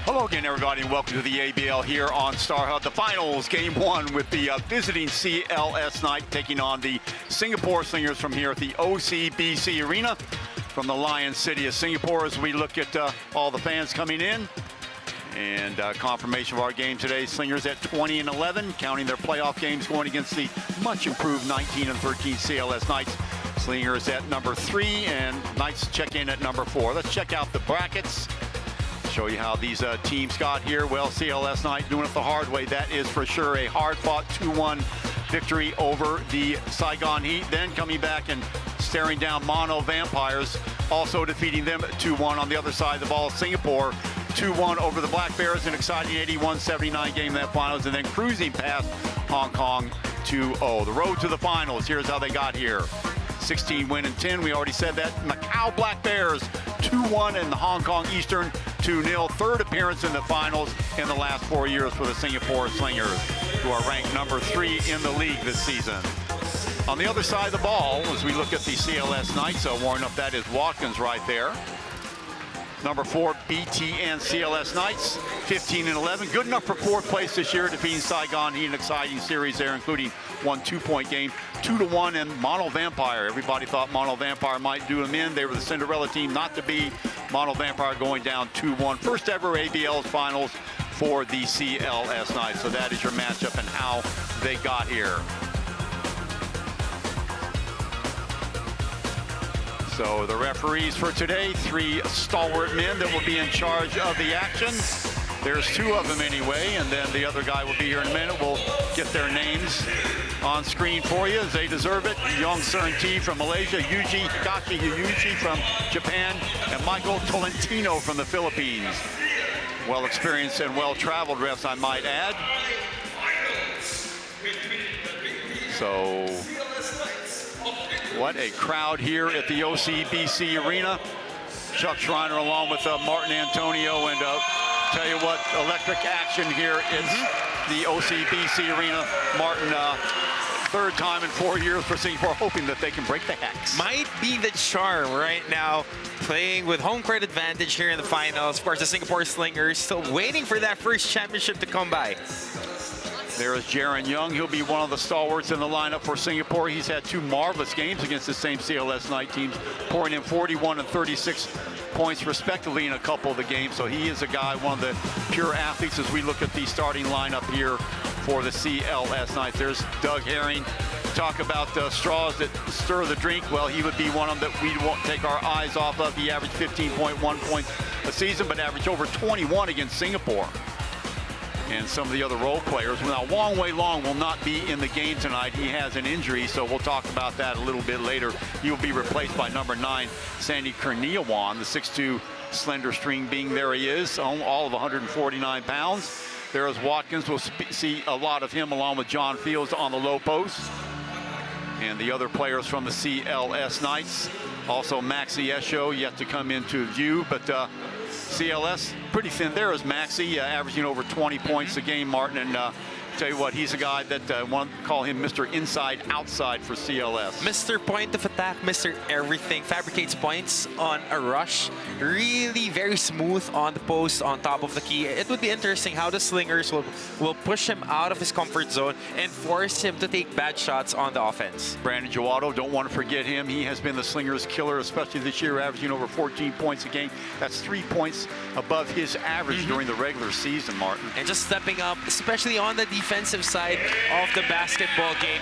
Hello again, everybody, and welcome to the ABL here on Star Hub. The finals, game one, with the visiting CLS night taking on the Singapore Slingers from here at the OCBC Arena from the Lion City of Singapore. As we look at all the fans coming in, and confirmation of our game today, Slingers at 20-11, counting their playoff games going against the much improved 19-13 CLS Knights. Slingers at number 3, and Knights check in at number 4. Let's check out the brackets. Show you how these teams got here. Well, CLS Knight doing it the hard way. That is for sure a hard-fought 2-1 victory over the Saigon Heat. Then coming back and staring down Mono Vampires, also defeating them 2-1 on the other side of the ball. Singapore 2-1 over the Black Bears, an exciting 81-79 game in that finals, and then cruising past Hong Kong 2-0. The road to the finals, here's how they got here. 16 win and 10, we already said that. Macau Black Bears 2-1 in the Hong Kong Eastern 2-0. Third appearance in the finals in the last 4 years for the Singapore Slingers, who are ranked number 3 in the league this season. On the other side of the ball, as we look at the CLS Knights, warming up, that is Watkins right there. Number 4, BTN CLS Knights, 15-11. Good enough for 4th place this year, defeating Saigon Heat, an exciting series there, including one 2-point game, 2-1, and Mono Vampire. Everybody thought Mono Vampire might do them in. They were the Cinderella team not to be. Mono Vampire going down 2-1. First ever ABL's finals for the CLS Knights. So that is your matchup and how they got here. So the referees for today, 3 stalwart men that will be in charge of the action. There's 2 of them anyway, and then the other guy will be here in a minute. We'll get their names on screen for you as they deserve it. Young Sern T from Malaysia, Yuji Yuji from Japan, and Michael Tolentino from the Philippines. Well experienced and well traveled refs, I might add. So what a crowd here at the OCBC Arena. Chuck Schreiner along with Martin Antonio, and tell you what, electric action here is the OCBC Arena. Martin, 3rd time in 4 years for Singapore, hoping that they can break the hex. Might be the charm right now, playing with home court advantage here in the finals. Of course, the Singapore Slingers still waiting for that first championship to come by. There is Jaren Young. He'll be one of the stalwarts in the lineup for Singapore. He's had 2 marvelous games against the same CLS Knight teams, pouring in 41 and 36 points respectively in a couple of the games. So he is a guy, one of the pure athletes as we look at the starting lineup here for the CLS Knights. There's Doug Herring. Talk about straws that stir the drink. Well, he would be one of them that we won't take our eyes off of. He averaged 15.1 points a season, but averaged over 21 against Singapore. And some of the other role players. Now, Wong Wei Long will not be in the game tonight. He has an injury, so we'll talk about that a little bit later. He will be replaced by number 9, Sandy Kurniawan, the 6'2", slender string being. There he is, all of 149 pounds. There is Watkins. We'll see a lot of him along with John Fields on the low post. And the other players from the CLS Knights. Also, Maxi Esho yet to come into view, but CLS pretty thin. There is Maxi, averaging over 20 points a game, Martin, and tell you what, he's a guy that want to call him Mr. Inside Outside for CLS. Mr. Point of Attack, Mr. Everything, fabricates points on a rush. Really very smooth on the post, on top of the key. It would be interesting how the Slingers will push him out of his comfort zone and force him to take bad shots on the offense. Brandon Joado, don't want to forget him. He has been the Slingers killer, especially this year, averaging over 14 points a game. That's 3 points above his average during the regular season, Martin. And just stepping up, especially on the defensive side of the basketball game.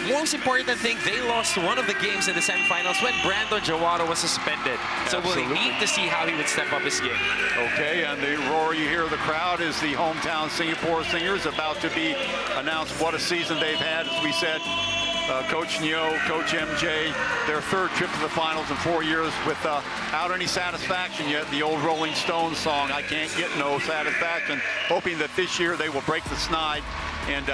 Most important thing, they lost one of the games in the semifinals when Brandon Joado was suspended. So we'll need to see how he would step up his game. Okay, and the roar you hear of the crowd is the hometown Singapore Slingers about to be announced. What a season they've had, as we said. Coach Neo, Coach MJ, their 3rd trip to the finals in 4 years without any satisfaction yet. The old Rolling Stones song, I Can't Get No Satisfaction, hoping that this year they will break the snide and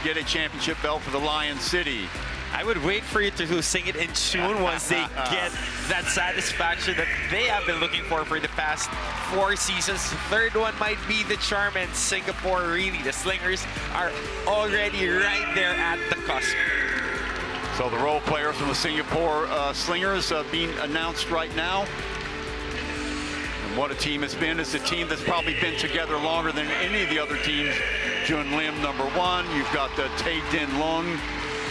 get a championship belt for the Lion City. I would wait for you to sing it in tune once they get that satisfaction that they have been looking for the past 4 seasons. The 3rd one might be the charm, and Singapore, really, the Slingers are already right there at the cusp. So the role players from the Singapore Slingers being announced right now. And What a team it's been. It's a team that's probably been together longer than any of the other teams. Jun Lim, number 1. You've got Tae Din Lung,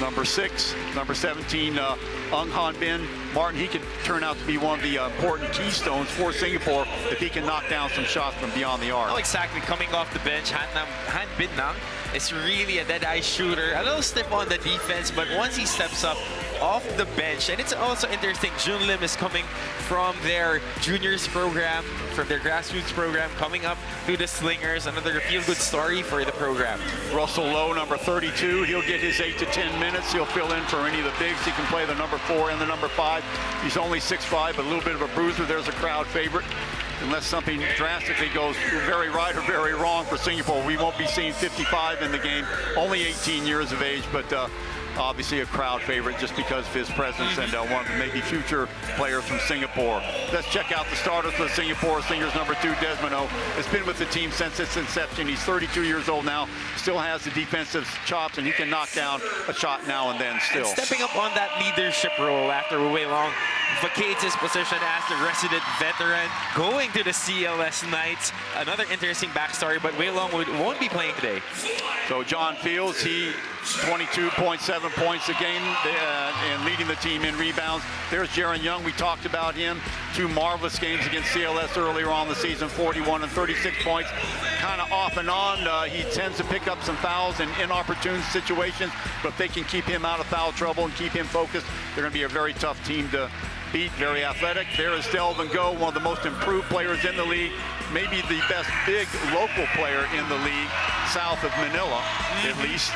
number 6. Number 17, Ung Han Bin. Martin, he could turn out to be one of the important keystones for Singapore if he can knock down some shots from beyond the arc. Oh, exactly. Coming off the bench, Han Bin Nang is really a dead-eye shooter. A little stiff on the defense, but once he steps up off the bench, and it's also interesting, Jun Lim is coming from their juniors program, from their grassroots program, coming up to the Slingers. Another feel-good story for the program. Russell Lowe, number 32, he'll get his 8 to 10 minutes. He'll fill in for any of the bigs. He can play the number 4 and the number 5. He's only 6'5", but a little bit of a bruiser. There's a crowd favorite. Unless something drastically goes very right or very wrong for Singapore, we won't be seeing 55 in the game. Only 18 years of age, but obviously a crowd favorite just because of his presence and one of the maybe future players from Singapore. Let's check out the starters for the Singapore Slingers. Number 2, Desmond O has been with the team since its inception. He's 32 years old now, still has the defensive chops, and he can knock down a shot now and then still. And stepping up on that leadership role after Wei Long vacates his position as the resident veteran, going to the CLS Knights. Another interesting backstory, but Wei Long won't be playing today. So John Fields, he 22.7 points a game and leading the team in rebounds. There's Jaren Young. We talked about him. 2 marvelous games against CLS earlier on the season, 41 and 36 points. Kind of off and on. He tends to pick up some fouls in inopportune situations, but if they can keep him out of foul trouble and keep him focused, they're going to be a very tough team to beat. Very athletic. There is Delvin Go, one of the most improved players in the league, maybe the best big local player in the league, south of Manila, at least.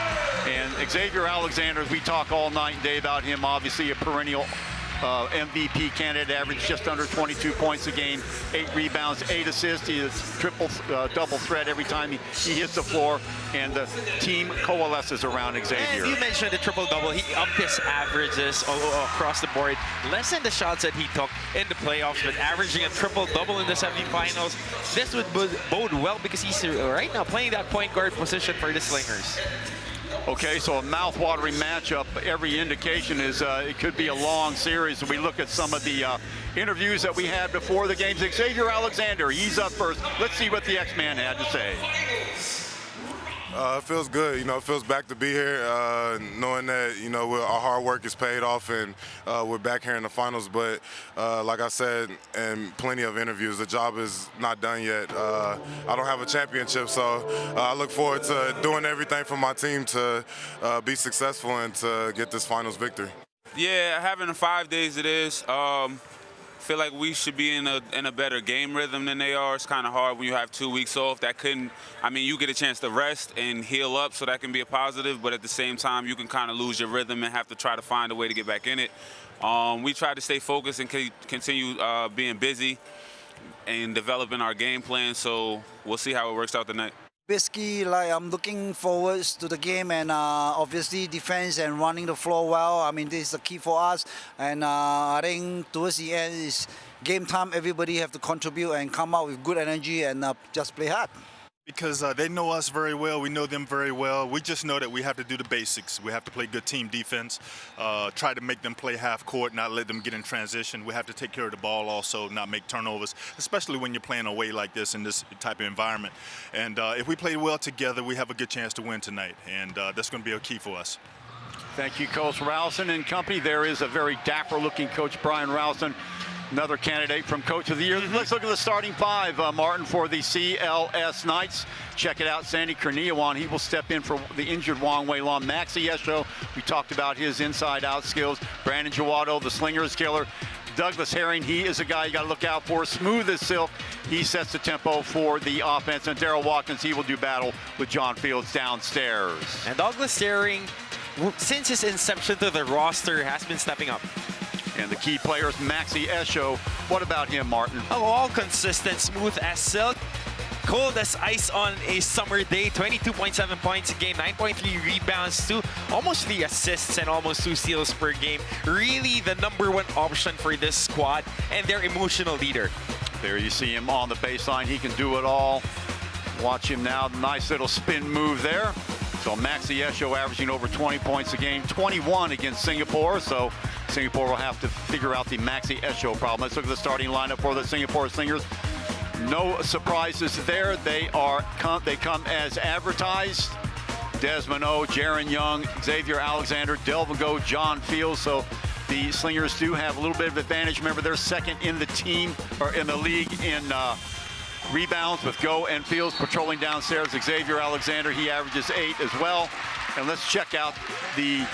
And Xavier Alexander, we talk all night and day about him, obviously a perennial MVP candidate, averaged just under 22 points a game, 8 rebounds, 8 assists. He is double threat every time he hits the floor, and the team coalesces around Xavier. And you mentioned the triple-double. He upped his averages across the board. Less than the shots that he took in the playoffs, but averaging a triple-double in the semifinals. This would bode well because he's right now playing that point guard position for the Slingers. Okay, so a mouth-watering matchup. Every indication is it could be a long series. We look at some of the interviews that we had before the games. Xavier Alexander, he's up first. Let's see what the X-Man had to say. It feels good, it feels back to be here, knowing that, our hard work is paid off and we're back here in the finals. But like I said in plenty of interviews, the job is not done yet. I don't have a championship, so I look forward to doing everything for my team to be successful and to get this finals victory. Yeah, having 5 days it is. Feel like we should be in a better game rhythm than they are. It's kind of hard when you have 2 weeks off. You get a chance to rest and heal up, so that can be a positive, but at the same time you can kind of lose your rhythm and have to try to find a way to get back in it. We try to stay focused and continue being busy and developing our game plan, so we'll see how it works out tonight. Basically, I'm looking forward to the game, and obviously defense and running the floor well. This is the key for us, and I think towards the end is game time. Everybody have to contribute and come out with good energy and just play hard. Because they know us very well, we know them very well. We just know that we have to do the basics. We have to play good team defense, try to make them play half court, not let them get in transition. We have to take care of the ball also, not make turnovers, especially when you're playing away like this in this type of environment. And if we play well together, we have a good chance to win tonight, and that's going to be a key for us. Thank you, Coach Rowson and company. There is a very dapper-looking Coach Brian Rowson, another candidate from Coach of the Year. Let's look at the starting 5, Martin, for the CLS Knights. Check it out, Sandy Kerniawan. He will step in for the injured Wong Wei Long. Maxi Esho, we talked about his inside-out skills. Brandon Jawado, the Slingers killer. Douglas Herring, he is a guy you got to look out for. Smooth as silk. He sets the tempo for the offense. And Darryl Watkins, he will do battle with John Fields downstairs. And Douglas Herring, since his inception to the roster, has been stepping up. And the key players, Maxi Esho. What about him, Martin? Oh, all consistent, smooth as silk. Cold as ice on a summer day. 22.7 points a game, 9.3 rebounds, almost 3 assists and almost 2 steals per game. Really the #1 option for this squad and their emotional leader. There you see him on the baseline. He can do it all. Watch him now. Nice little spin move there. So Maxi Esho averaging over 20 points a game, 21 against Singapore. So Singapore will have to figure out the Maxi Esho problem. Let's look at the starting lineup for the Singapore Slingers. No surprises there. They come as advertised. Desmond O, Jaren Young, Xavier Alexander, Delvin Go, John Fields. So the Slingers do have a little bit of advantage. Remember, they're second in the team or in the league in rebounds with Go and Fields patrolling downstairs. Xavier Alexander, he averages 8 as well. And let's check out the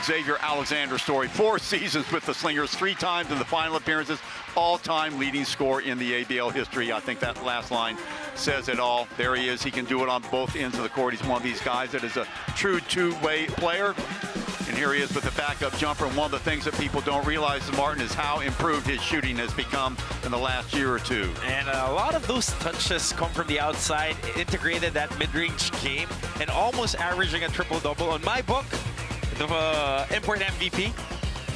Xavier Alexander story. 4 seasons with the Slingers, 3 times in the final appearances, all-time leading scorer in the ABL history. I think that last line says it all. There he is. He can do it on both ends of the court. He's one of these guys that is a true two-way player. And here he is with the backup jumper. And one of the things that people don't realize, Martin, is how improved his shooting has become in the last year or two. And a lot of those touches come from the outside, integrated that mid-range game, and almost averaging a triple-double. On my book, the import MVP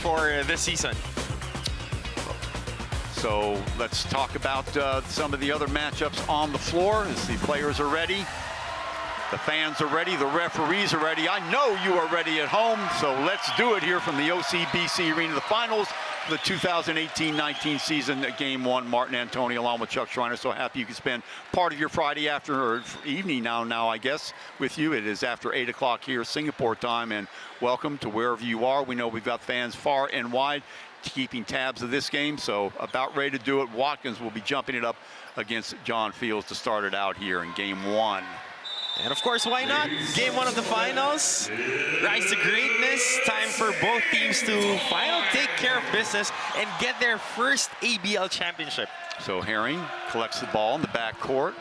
for this season. So let's talk about some of the other matchups on the floor as the players are ready. The fans are ready, the referees are ready. I know you are ready at home, so let's do it here from the OCBC Arena. The finals of the 2018-19 season, Game 1. Martin Antoni along with Chuck Schreiner. So happy you can spend part of your Friday afternoon or evening now I guess, with you. It is after 8 o'clock here, Singapore time, and welcome to wherever you are. We know we've got fans far and wide keeping tabs of this game, so about ready to do it. Watkins will be jumping it up against John Fields to start it out here in Game 1. And of course, why not? Game 1 of the finals. Rise to greatness. Time for both teams to finally take care of business and get their first ABL championship. So Herring collects the ball in the backcourt.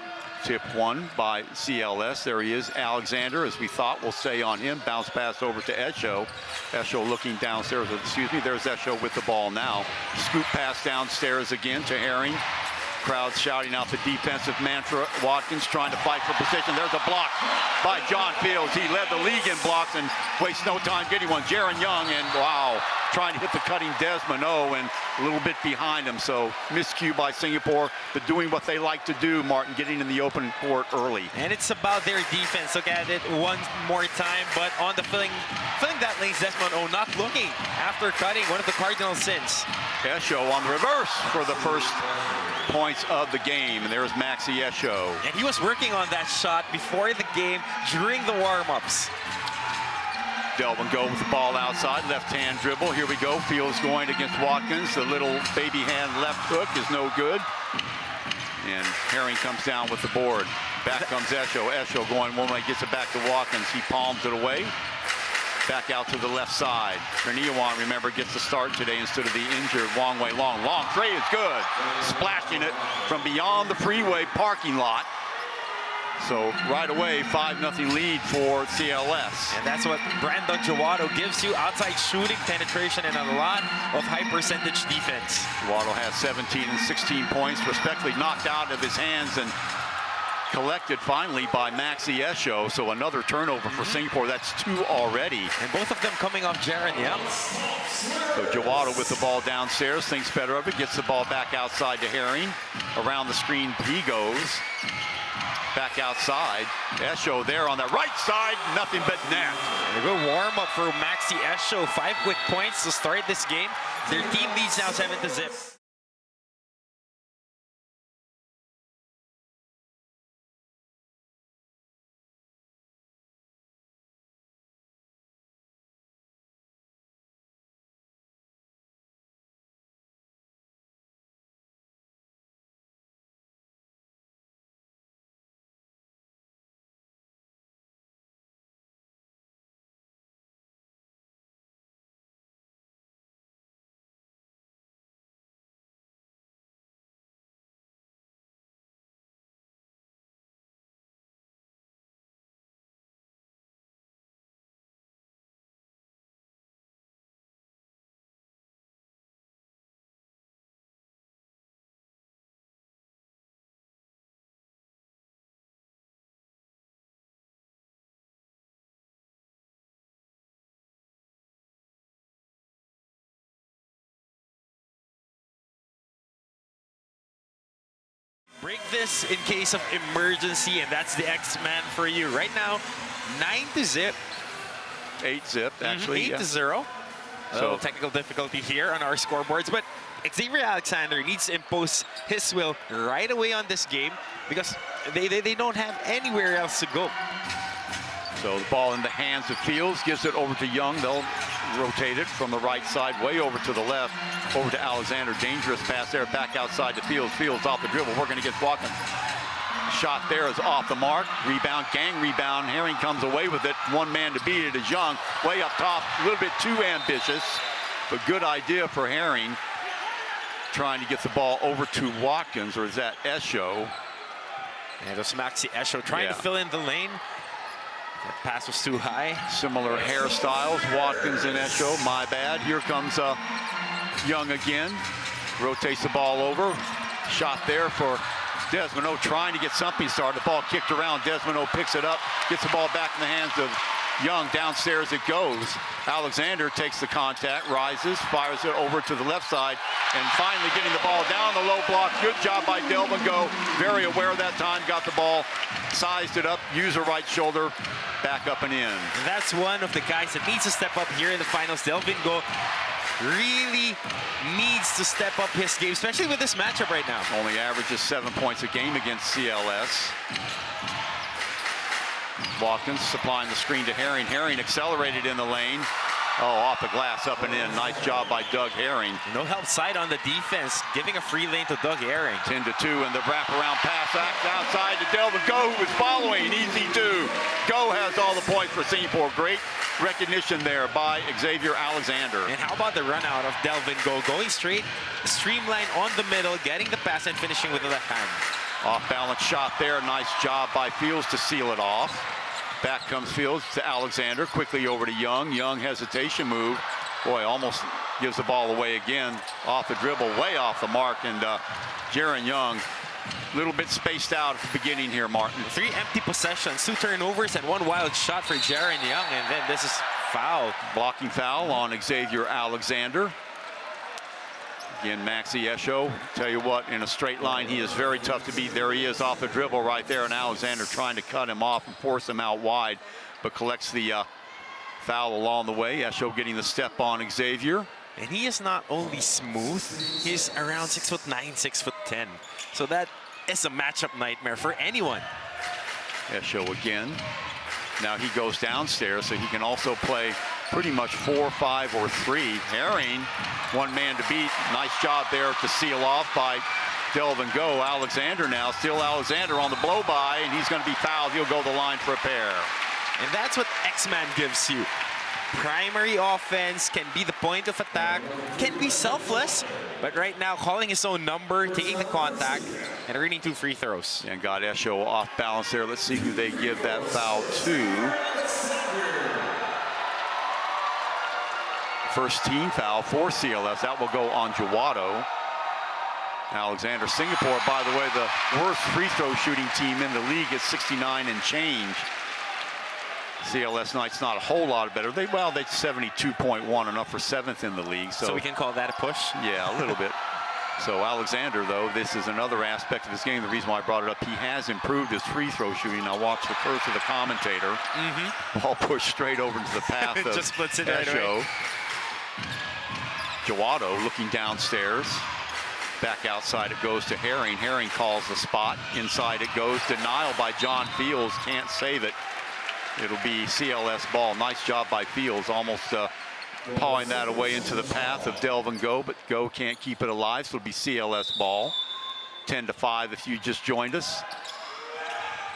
Tip 1 by CLS. There he is, Alexander, as we thought. We'll stay on him. Bounce pass over to Esho. Esho looking downstairs. Excuse me, there's Esho with the ball now. Scoop pass downstairs again to Herring. Crowd shouting out the defensive mantra. Watkins trying to fight for position. There's a block by John Fields. He led the league in blocks and wastes no time getting one. Jaren Young, and wow, trying to hit the cutting Desmond O, and a little bit behind him. So miscue by Singapore, but doing what they like to do, Martin, getting in the open court early. And it's about their defense. Look at it one more time, but on the filling that lane's Desmond O not looking after cutting, one of the cardinal sins. Esho on the reverse for the first points of the game, and there's Maxi Esho. And he was working on that shot before the game during the warm-ups. Delvin Go with the ball outside, left hand dribble. Here we go. Fields going against Watkins. The little baby hand left hook is no good. And Herring comes down with the board. Back comes Esho. Esho going one way, gets it back to Watkins. He palms it away. Back out to the left side. Triniawan, remember, gets the start today instead of the injured Wong Wei Long. Long tray is good. Splashing it from beyond the freeway parking lot. So right away, 5-0 lead for CLS. And that's what Brandon Jawado gives you. Outside shooting, penetration, and a lot of high percentage defense. Jawado has 17 and 16 points, respectively knocked out of his hands and collected finally by Maxi Esho. So another turnover for Singapore. That's 2 already. And both of them coming off Jaren Young. So Jawado with the ball downstairs, thinks better of it, gets the ball back outside to Herring. Around the screen he goes. Back outside. Esho there on the right side, nothing but net. And a good warm-up for Maxi Esho. 5 quick points to start this game. Their team leads now 7-0. Break this in case of emergency, and that's the X-Man for you. Right now, 9-0. 8-0, actually. 8-0. A little technical difficulty here on our scoreboards, but Xavier Alexander needs to impose his will right away on this game because they don't have anywhere else to go. So the ball in the hands of Fields, gives it over to Young. They'll rotate it from the right side way over to the left, over to Alexander. Dangerous pass there, back outside to Fields. Fields off the dribble, working against Watkins. Shot there is off the mark. Rebound, gang rebound. Herring comes away with it. One man to beat it is Young. Way up top, a little bit too ambitious, but good idea for Herring. Trying to get the ball over to Watkins, or is that Esho? And it was Maxi Esho trying to fill in the lane. That pass was too high. Similar hairstyles, Watkins and Esho. My bad. Here comes Young again. Rotates the ball over. Shot there for Desmond O, trying to get something started. The ball kicked around. Desmond O picks it up, gets the ball back in the hands of Young. Downstairs it goes. Alexander takes the contact, rises, fires it over to the left side, and finally getting the ball down the low block. Good job by Delvin Go. Very aware that time, got the ball, sized it up, used her right shoulder, back up and in. That's one of the guys that needs to step up here in the finals. Delvin Go really needs to step up his game, especially with this matchup right now. Only averages 7 points a game against CLS. Watkins supplying the screen to Herring. Herring accelerated in the lane. Oh, off the glass, up and in. Nice job by Doug Herring. No help side on the defense, giving a free lane to Doug Herring. 10-2, and the wraparound pass outside to Delvin Go, who is following. Easy two. Go has all the points for Singapore. Great recognition there by Xavier Alexander. And how about the run out of Delvin Go, going straight, streamline on the middle, getting the pass and finishing with the left hand. Off balance shot there. Nice job by Fields to seal it off. Back comes Fields to Alexander, quickly over to Young. Young hesitation move. Boy, almost gives the ball away again. Off the dribble, way off the mark. And Jaren Young, a little bit spaced out at the beginning here, Martin. 3 empty possessions, 2 turnovers, and 1 wild shot for Jaren Young. And then this is foul. Blocking foul on Xavier Alexander. Again, Maxi Esho, tell you what, in a straight line, he is very tough to beat. There he is off the dribble right there, and Alexander trying to cut him off and force him out wide, but collects the foul along the way. Esho getting the step on Xavier. And he is not only smooth, he's around 6'9", 6'10". So that is a matchup nightmare for anyone. Esho again. Now he goes downstairs, so he can also play pretty much 4, 5, or 3. Herring, one man to beat. Nice job there to seal off by Delvin Go. Alexander now, still Alexander on the blow by, and he's going to be fouled. He'll go the line for a pair. And that's what X-Man gives you. Primary offense, can be the point of attack, can be selfless, but right now calling his own number, taking the contact, and earning 2 free throws. And got Esho off balance there. Let's see who they give that foul to. First team foul for CLS. That will go on Jawado. Alexander. Singapore, by the way, the worst free throw shooting team in the league at 69 and change. CLS Knight's not a whole lot better. They're 72.1, enough for 7th in the league. So we can call that a push? Yeah, a little bit. So Alexander, though, this is another aspect of his game. The reason why I brought it up, he has improved his free throw shooting. Now watch the curse of the commentator. Ball pushed straight over into the path of just splits it right away. Jawado looking downstairs. Back outside it goes to Herring. Herring calls the spot. Inside it goes. Denial by John Fields. Can't save it. It'll be CLS ball. Nice job by Fields. Almost pawing that away into the path of Delvin Go, but Go can't keep it alive, so it'll be CLS ball. 10-5 if you just joined us.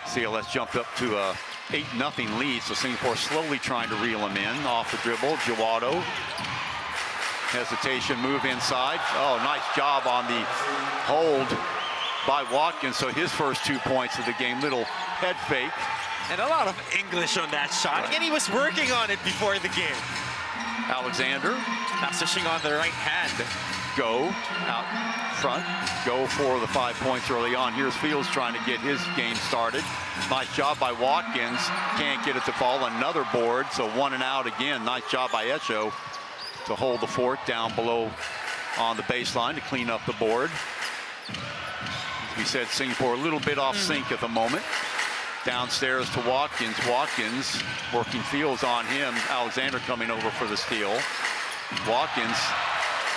CLS jumped up to a 8-0 lead, so Singapore slowly trying to reel him in. Off the dribble, Jawado. Hesitation, move inside. Oh, nice job on the hold by Watkins. So his first 2 points of the game, little head fake. And a lot of English on that shot. Right. And he was working on it before the game. Alexander. Now switching on the right hand. Go out front. Go for the 5 points early on. Here's Fields trying to get his game started. Nice job by Watkins. Can't get it to fall. Another board. So 1 and out again. Nice job by Esho to hold the fort down below on the baseline to clean up the board. As we said, Singapore a little bit off sync at the moment. Downstairs to Watkins. Watkins working Fields on him. Alexander coming over for the steal. Watkins,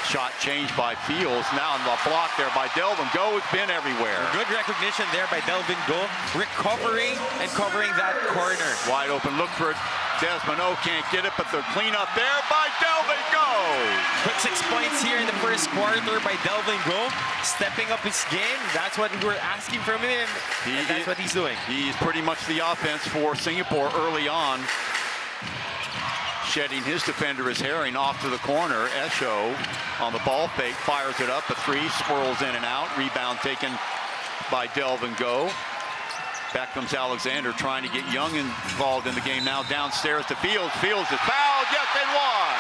shot changed by Fields. Now on the block there by Delvin Go. It's been everywhere. Good recognition there by Delvin Go, recovering and covering that corner. Wide open look for it. Desmond O can't get it, but the cleanup there by Delvin Go. Quick 6 points here in the first quarter by Delvin Go, stepping up his game. That's what we were asking from him, and that's what he's doing. He's pretty much the offense for Singapore early on. Shedding his defender is Herring off to the corner. Esho on the ball fake, fires it up. A three, swirls in and out. Rebound taken by Delvin Go. Back comes Alexander trying to get Young involved in the game now. Downstairs to Fields. Fields is fouled. Yes, and one.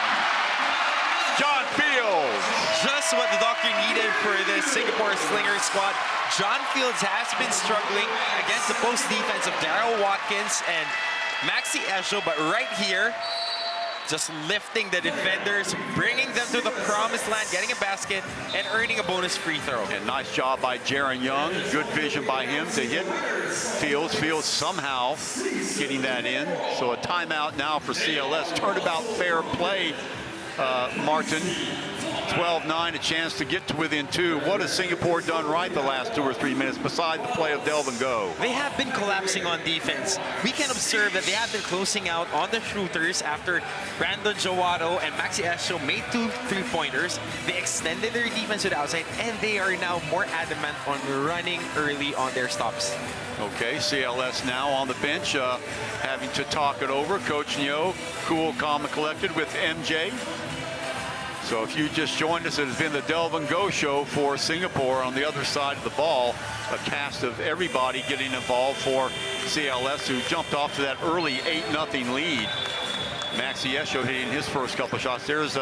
John Fields. Just what the doctor needed for the Singapore Slingers squad. John Fields has been struggling against the post defense of Darryl Watkins and Maxi Esho, but right here, just lifting the defenders, bringing them to the promised land, getting a basket, and earning a bonus free throw. And nice job by Jaren Young. Good vision by him to hit Fields. Fields somehow getting that in. So a timeout now for CLS. Turnabout fair play, Martin. 12-9, a chance to get to within two. What has Singapore done right the last 2 or 3 minutes besides the play of Delvin Go? They have been collapsing on defense. We can observe that they have been closing out on the shooters after Brandon Jowato and Maxi Esho made 2 3-pointers. They extended their defense to the outside, and they are now more adamant on running early on their stops. Okay, CLS now on the bench, having to talk it over. Coach Nyo, cool, calm, and collected with MJ. So if you just joined us, it has been the Delvin Go show for Singapore. On the other side of the ball, a cast of everybody getting involved for CLS, who jumped off to that early 8-0 lead. Maxi Esho hitting his first couple of shots. There's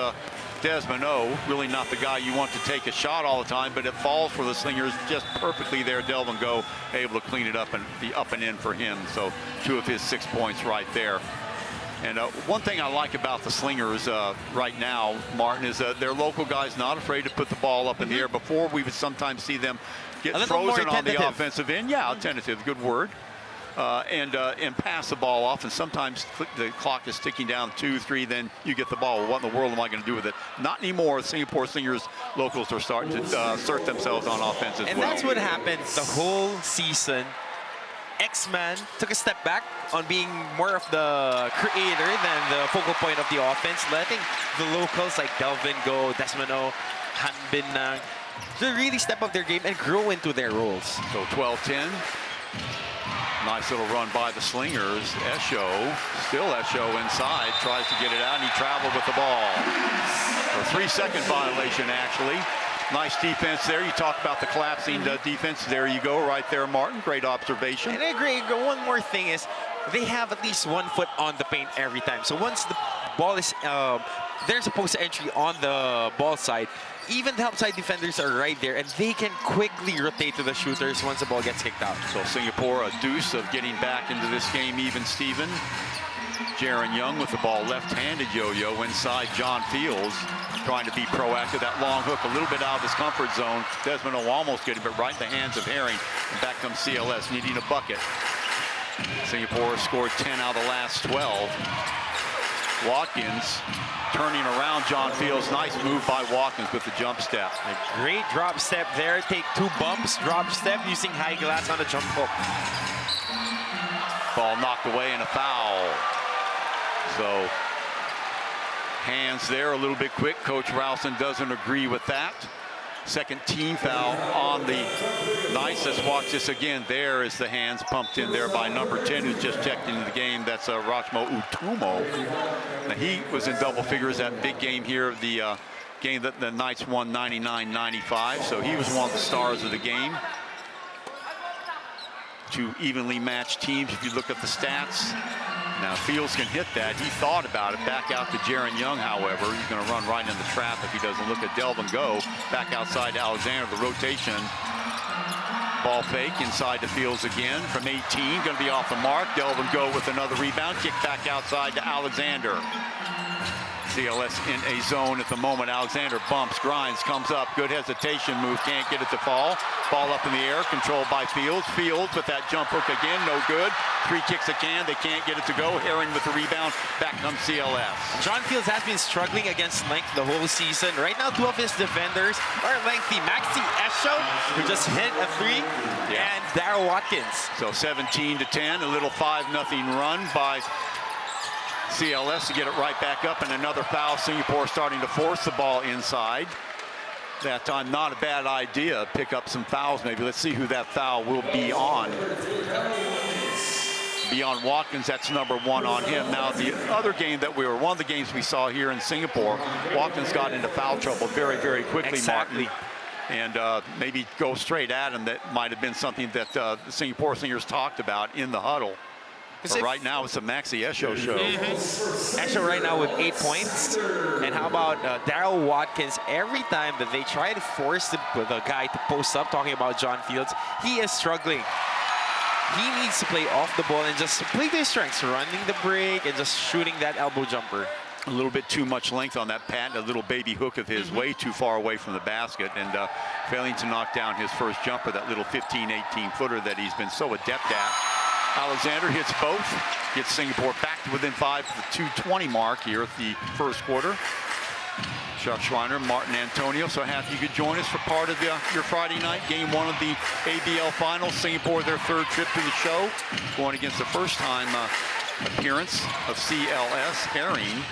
Desmond O, really not the guy you want to take a shot all the time, but it falls for the Slingers just perfectly there. Delvin Go able to clean it up and the up and in for him. So 2 of his 6 points right there. And one thing I like about the Slingers right now, Martin, is their local guys not afraid to put the ball up in the air. Before, we would sometimes see them get frozen on the offensive end. Yeah, tentative, good word. And pass the ball off. And sometimes the clock is ticking down 2, 3, then you get the ball. What in the world am I going to do with it? Not anymore. Singapore Slingers locals are starting to assert themselves on offense as well. And that's what happened the whole season. X-Man took a step back on being more of the creator than the focal point of the offense, letting the locals like Delvin Go, Desmond O, Han Bin Nang to really step up their game and grow into their roles. So 12-10. Nice little run by the Slingers. Esho, still Esho inside, tries to get it out, and he traveled with the ball. A 3-second violation, actually. Nice defense there. You talk about the collapsing defense. There you go, right there, Martin. Great observation. And I agree. One more thing is they have at least 1 foot on the paint every time. So once the ball is, there's a post entry on the ball side, even the outside defenders are right there, and they can quickly rotate to the shooters once the ball gets kicked out. So Singapore, a deuce of getting back into this game even, Steven. Jaren Young with the ball left-handed yo-yo inside John Fields, trying to be proactive. That long hook a little bit out of his comfort zone. Desmond will almost get it, but right in the hands of Herring. And back comes CLS needing a bucket. Singapore scored 10 out of the last 12. Watkins turning around John Fields. Nice move by Watkins with the jump step. A great drop step there. Take 2 bumps, drop step using high glass on the jump hook. Ball knocked away and a foul. So hands there a little bit quick. Coach Rowson doesn't agree with that. Second team foul on the Knights. Let's watch this again. There is the hands pumped in there by number 10, who's just checked into the game. That's Rachmo Utumo. Now, he was in double figures that big game here, the game that the Knights won 99-95. So he was one of the stars of the game. 2 evenly matched teams if you look at the stats. Now Fields can hit that. He thought about it. Back out to Jaren Young, however. He's going to run right in the trap if he doesn't look at Delvin Go. Back outside to Alexander, the rotation. Ball fake inside to Fields again from 18. Going to be off the mark. Delvin Go with another rebound. Kick back outside to Alexander. CLS in a zone at the moment. Alexander bumps, grinds, comes up. Good hesitation move. Can't get it to fall. Ball up in the air, controlled by Fields. Fields with that jump hook again, no good. 3 kicks again, they can't get it to go. Herring with the rebound. Back comes CLS. John Fields has been struggling against length the whole season. Right now, 2 of his defenders are lengthy. Maxi Esho, who just hit a 3, and Darryl Watkins. So 17-10, a little 5-0 run by CLS to get it right back up, and another foul. Singapore starting to force the ball inside. That time, not a bad idea. Pick up some fouls maybe. Let's see who that foul will be on. Beyond Watkins, that's number 1 on him. Now, the other game that one of the games we saw here in Singapore, Watkins got into foul trouble very, very quickly, Exactly. Martin. And maybe go straight at him. That might have been something that the Singapore Slingers talked about in the huddle. But right now, it's a Maxi Esho show. Esho right now with 8 points. And how about Darryl Watkins? Every time that they try to force the guy to post up, talking about John Fields, he is struggling. He needs to play off the ball and just play their strengths, running the break and just shooting that elbow jumper. A little bit too much length on that patent, a little baby hook of his, way too far away from the basket, and failing to knock down his first jumper, that little 15-18 footer that he's been so adept at. Alexander hits both, gets Singapore back to within 5 to the 2:20 mark here at the first quarter. Chuck Schreiner, Martin Antonio, so happy you could join us for part of your Friday night. Game 1 of the ABL Finals. Singapore, their 3rd trip to the show, going against the first-time appearance of CLS. Herring,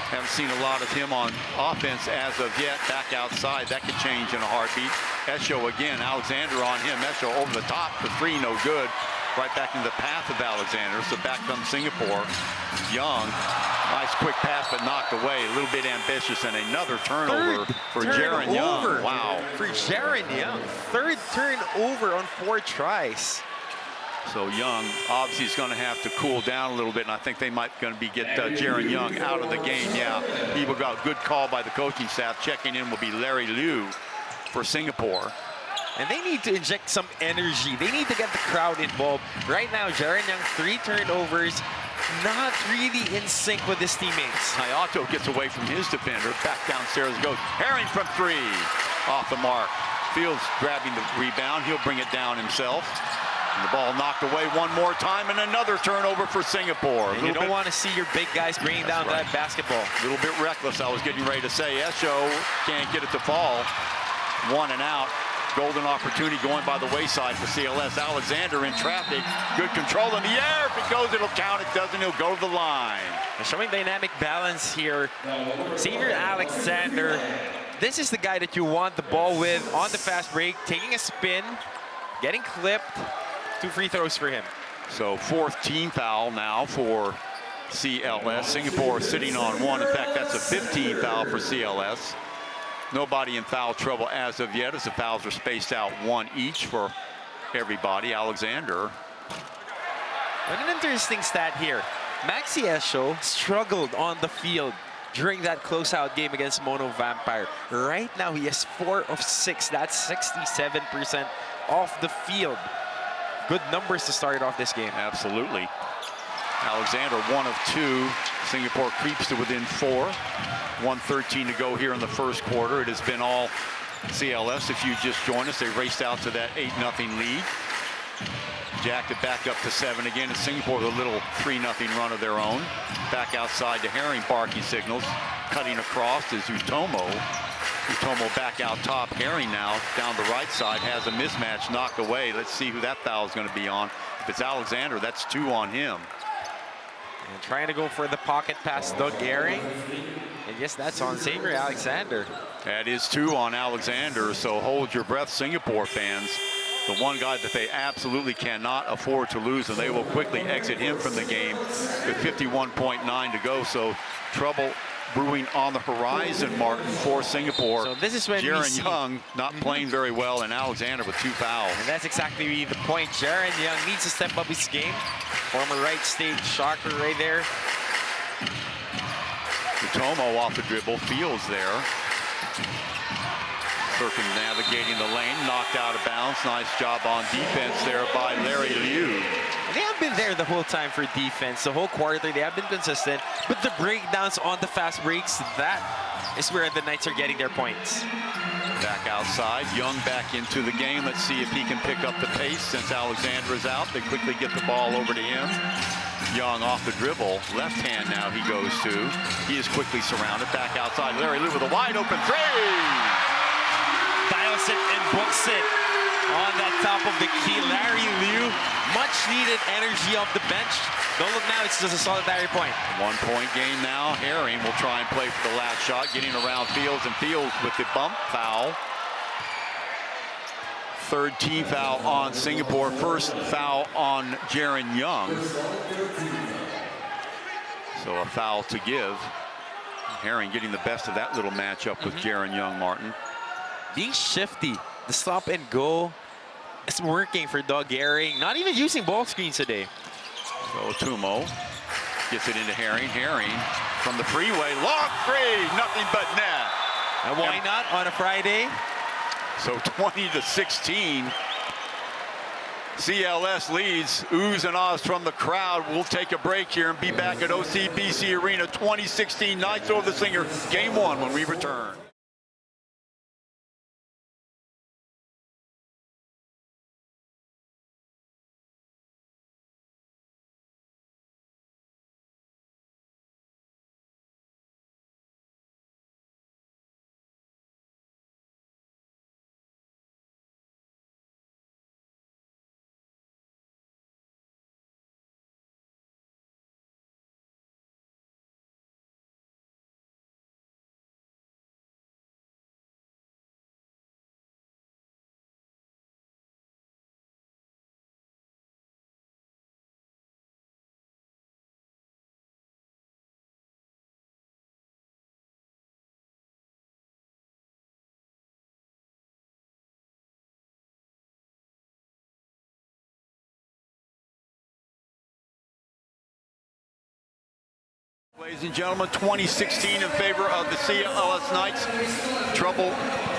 haven't seen a lot of him on offense as of yet. Back outside, that could change in a heartbeat. Esho again, Alexander on him. Esho over the top for 3, no good. Right back into the path of Alexander, so back comes Singapore. Young, nice quick pass, but knocked away. A little bit ambitious, and another turnover for Jaren Young. Wow. For Jaren Young, 3rd turnover on 4 tries. So Young obviously is going to have to cool down a little bit, and I think they might going to get Jaren Young out of the game. Yeah, people got a good call by the coaching staff. Checking in will be Larry Liu for Singapore. And they need to inject some energy. They need to get the crowd involved. Right now, Jaren Young, 3 turnovers, not really in sync with his teammates. Hayato gets away from his defender. Back downstairs goes. Herring from 3. Off the mark. Fields grabbing the rebound. He'll bring it down himself. And the ball knocked away one more time, and another turnover for Singapore. And you don't want to see your big guys bringing down that basketball. A little bit reckless, I was getting ready to say. Esho can't get it to fall. 1 and out. Golden opportunity going by the wayside for CLS. Alexander in traffic. Good control in the air. If it goes, it'll count. It doesn't, he'll go to the line. Showing dynamic balance here. Xavier Alexander. This is the guy that you want the ball with on the fast break. Taking a spin. Getting clipped. 2 free throws for him. So 4th team foul now for CLS. Singapore sitting on 1. In fact, that's a 15th foul for CLS. Nobody in foul trouble as of yet, as the fouls are spaced out 1 each for everybody. Alexander. But an interesting stat here. Maxi Esho struggled on the field during that closeout game against Mono Vampire. Right now, he has 4 of 6. That's 67% off the field. Good numbers to start off this game. Absolutely. Alexander 1 of 2. Singapore creeps to within 4. 1:13 to go here in the first quarter. It has been all CLS. If you just joined us, they raced out to that 8-0 lead. Jacked it back up to 7 again. And Singapore with a little 3-0 run of their own. Back outside to Herring, barking signals. Cutting across is Utomo. Utomo back out top. Herring now down the right side has a mismatch knocked away. Let's see who that foul is going to be on. If it's Alexander, that's 2 on him. And trying to go for the pocket pass, Doug Herring. And yes, that's on Xavier Alexander. That is 2 on Alexander, so hold your breath, Singapore fans. The one guy that they absolutely cannot afford to lose, and they will quickly exit him from the game with 51.9 to go. So trouble brewing on the horizon, Martin, for Singapore. So this is when Jaren Young not playing very well, and Alexander with 2 fouls. And that's exactly the point. Jaren Young needs to step up his game. Former Wright State shocker right there. Utomo off the dribble, Fields there. Circumnavigating the lane, knocked out of bounds. rebounds. Nice job on defense there by Larry Liu. They have been there the whole time for defense. The whole quarter, they have been consistent. But the breakdowns on the fast breaks, that is where the Knights are getting their points. Back outside, Young back into the game. Let's see if he can pick up the pace since Alexander is out. They quickly get the ball over to him. Young off the dribble, left hand now he goes to. He is quickly surrounded. Back outside, Larry Liu with a wide open three. Dials it and books it on that top of the key. Larry Liu, much needed energy off the bench. Don't look now, it's just a solitary point. 1 point game now. Herring will try and play for the last shot, getting around Fields, and Fields with the bump foul. Third team foul on Singapore. First foul on Jaren Young. So a foul to give. Herring getting the best of that little matchup with Jaren Young, Martin. Being shifty, the stop and go is working for Doug Herring. Not even using ball screens today. So Tumo gets it into Herring. Herring from the freeway, long three, nothing but net. And why not on a Friday? So 20-16. CLS leads. Oohs and ahs from the crowd. We'll take a break here and be back at OCBC Arena. 2016 Knights over the Slinger. Game 1 when we return. Ladies and gentlemen, 2016 in favor of the CLS Knights. Trouble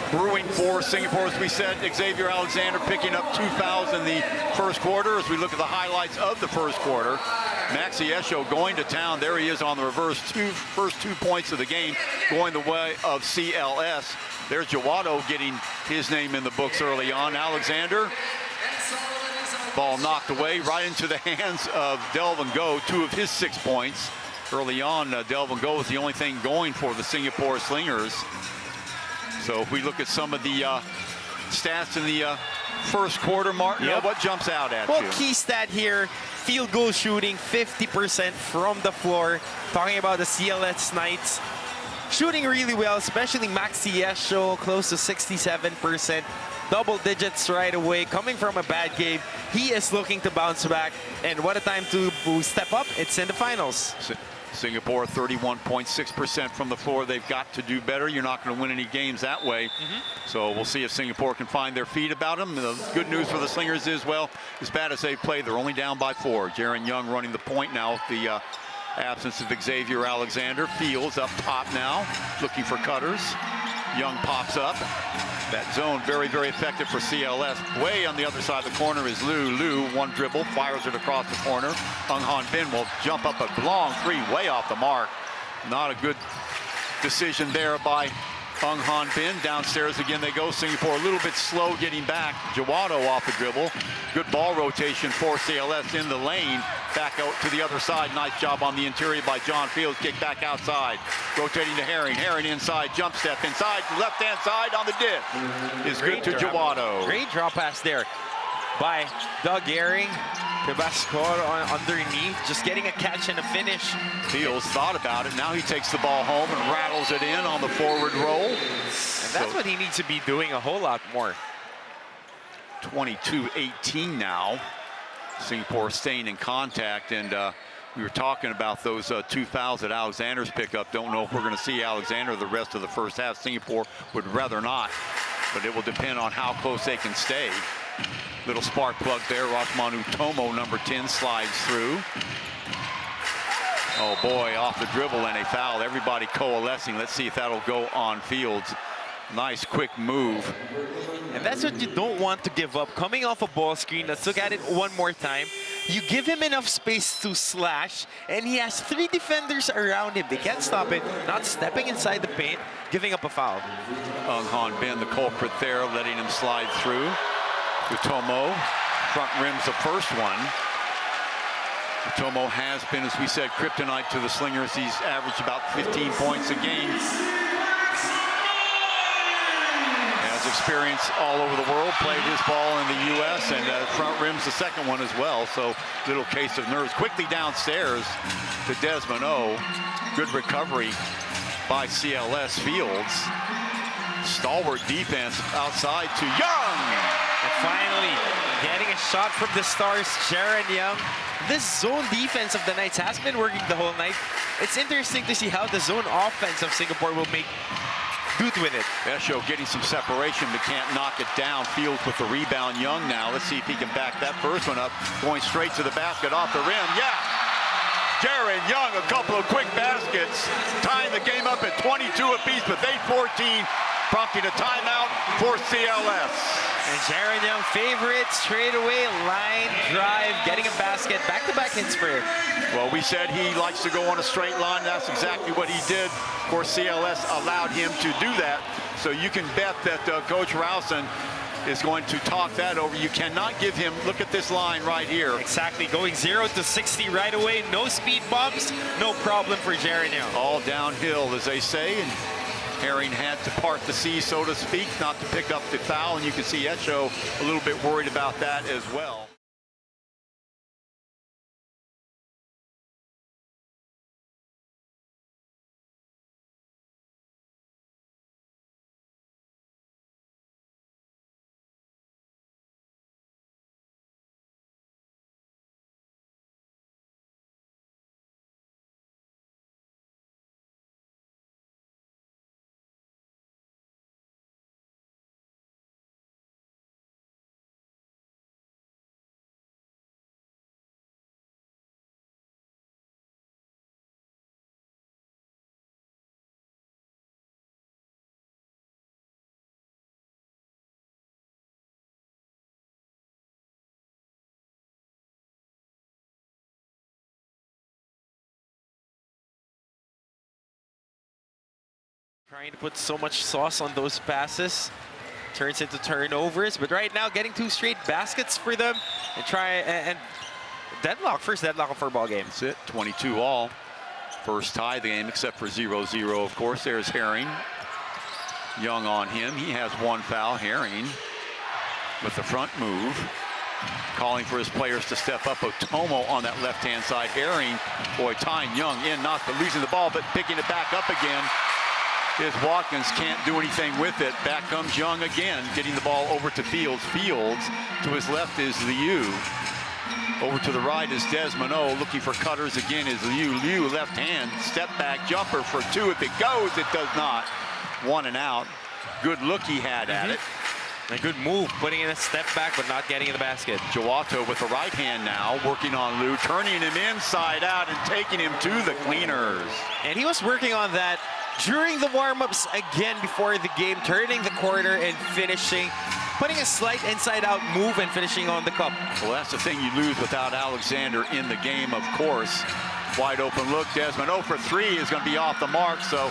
brewing for Singapore, as we said. Xavier Alexander picking up 2 fouls in the first quarter. As we look at the highlights of the first quarter, Maxi Esho going to town. There he is on the reverse. First 2 points of the game going the way of CLS. There's Jawado getting his name in the books early on. Alexander, ball knocked away right into the hands of Delvin Goh, 2 of his 6 points. Early on, Delvin Goh was the only thing going for the Singapore Slingers. So if we look at some of the stats in the first quarter, Martin, what jumps out at you? Well, key stat here, field goal shooting, 50% from the floor. Talking about the CLS Knights. Shooting really well, especially Maxi Esho, close to 67%. Double digits right away, coming from a bad game. He is looking to bounce back, and what a time to step up. It's in the finals. Singapore 31.6% from the floor. They've got to do better. You're not going to win any games that way. So we'll see if Singapore can find their feet about them. The good news for the Slingers is, well, as bad as they play, they're only down by 4. Jaren Young running the point now with the absence of Xavier Alexander. Fields up top now, looking for cutters. Young pops up. That zone very, very effective for CLS. Way on the other side of the corner is Liu. Liu, one dribble, fires it across the corner. Ung Han Bin will jump up a long 3, way off the mark. Not a good decision there by Ung Han Bin. Downstairs again they go. Singapore a little bit slow getting back. Jawado off the dribble. Good ball rotation for CLS in the lane. Back out to the other side. Nice job on the interior by John Fields. Kick back outside. Rotating to Herring. Herring inside. Jump step inside. Left-hand side on the dip. Is good to Jawado. Great drop pass there by Doug Herring. Tabasco underneath. Just getting a catch and a finish. Fields thought about it. Now he takes the ball home and rattles it in on the forward roll. And that's what he needs to be doing a whole lot more. 22-18 now. Singapore staying in contact, and we were talking about those 2 fouls that Alexander's pick up. Don't know if we're going to see Alexander the rest of the first half. Singapore would rather not, but it will depend on how close they can stay. Little spark plug there. Rashmanu Tomo, number 10, slides through. Oh boy, off the dribble and a foul. Everybody coalescing. Let's see if that'll go on Fields. Nice quick move. And that's what you don't want to give up. Coming off a ball screen, let's look at it one more time. You give him enough space to slash, and he has 3 defenders around him. They can't stop it, not stepping inside the paint, giving up a foul. Ung Han Ben, the culprit there, letting him slide through. Utomo, front rims the first one. Utomo has been, as we said, kryptonite to the Slingers. He's averaged about 15 points a game. Has experience all over the world, played his ball in the U.S. and front rims the second one as well. So little case of nerves. Quickly downstairs to Desmond O. Good recovery by CLS Fields. Stalwart defense outside to Young. And finally, getting a shot from the Stars, Jaren Young. This zone defense of the Knights has been working the whole night. It's interesting to see how the zone offense of Singapore will make do with it. Esho getting some separation, but can't knock it down. Fields with the rebound. Young now. Let's see if he can back that first one up. Going straight to the basket off the rim. Yeah! Jaren Young, a couple of quick baskets. Tying the game up at 22 apiece with 8:14. Prompting a timeout for CLS. And Jaren Young, favorite, straightaway, line, drive, getting a basket, back-to-back hits for him. Well, we said he likes to go on a straight line. That's exactly what he did. Of course, CLS allowed him to do that. So you can bet that Coach Rowson is going to talk that over. You cannot give him, look at this line right here. Exactly, going 0 to 60 right away. No speed bumps, no problem for Jaren Young. All downhill, as they say. And Herring had to part the sea, so to speak, not to pick up the foul, and you can see Esho a little bit worried about that as well. Trying to put so much sauce on those passes. Turns into turnovers, but right now getting 2 straight baskets for them and deadlock, first deadlock of 4-ball game. That's it, 22 all. First tie of the game, except for 0-0, of course. There's Herring. Young on him. He has 1 foul. Herring with the front move. Calling for his players to step up. Otomo on that left-hand side. Herring, boy, tying Young in, not losing the ball, but picking it back up again. Is Watkins, can't do anything with it. Back comes Young again, getting the ball over to Fields. Fields, to his left is Liu. Over to the right is Desmond O. Looking for cutters again is Liu. Liu, left hand, step back jumper for 2. If it goes, it does not. 1 and out. Good look he had at it. A good move, putting in a step back, but not getting in the basket. Jawato with the right hand now, working on Liu, turning him inside out and taking him to the cleaners. And he was working on that during the warm-ups again before the game, turning the corner and finishing, putting a slight inside-out move and finishing on the cup. Well, that's the thing you lose without Alexander in the game, of course. Wide open look, Desmond 0 for 3 is going to be off the mark, so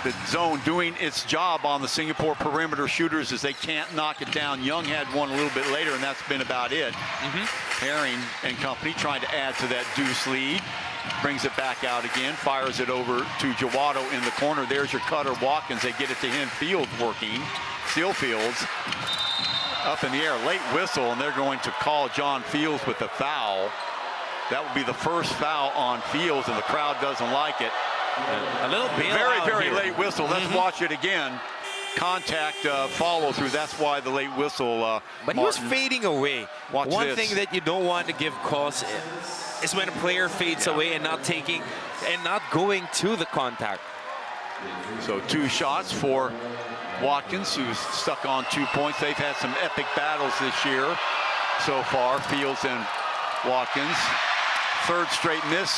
the zone doing its job on the Singapore perimeter shooters as they can't knock it down. Young had one a little bit later, and that's been about it. Herring and company trying to add to that deuce lead. Brings it back out again, fires it over to Jawato in the corner. There's your cutter, Watkins. They get it to him. Fields working. Still Fields up in the air. Late whistle, and they're going to call John Fields with a foul. That would be the first foul on Fields, and the crowd doesn't like it. A little bailout very here. late whistle. Let's watch it again. Contact follow through. That's why the late whistle. But he was fading away. Watch One this. thing that you don't want to give calls is when a player fades away and not taking and not going to the contact. So 2 shots for Watkins, who's stuck on 2 points. They've had some epic battles this year so far, Fields and Watkins. 3rd straight miss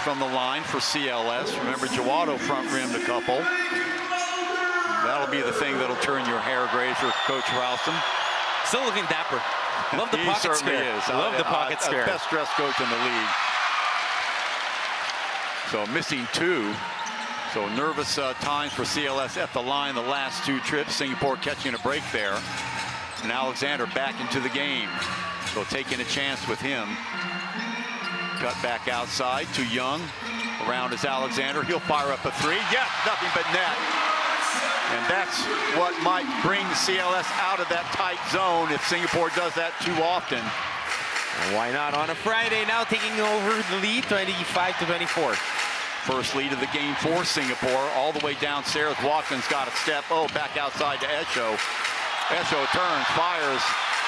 from the line for CLS. Remember, Jawato front rimmed a couple. That'll be the thing that'll turn your hair gray for Coach Ralston. Still looking dapper. Love the He pocket certainly square. is. Love the pocket square. Best dressed coach in the league. So missing 2. So nervous times for CLS at the line the last 2 trips. Singapore catching a break there. And Alexander back into the game. So taking a chance with him. Cut back outside to Young. Around is Alexander. He'll fire up a 3. Yes, nothing but net. And that's what might bring CLS out of that tight zone if Singapore does that too often. And why not on a Friday now, taking over the lead, 25-24. First lead of the game for Singapore. All the way downstairs. Watkins got a step. Oh, back outside to Esho. Esho turns, fires.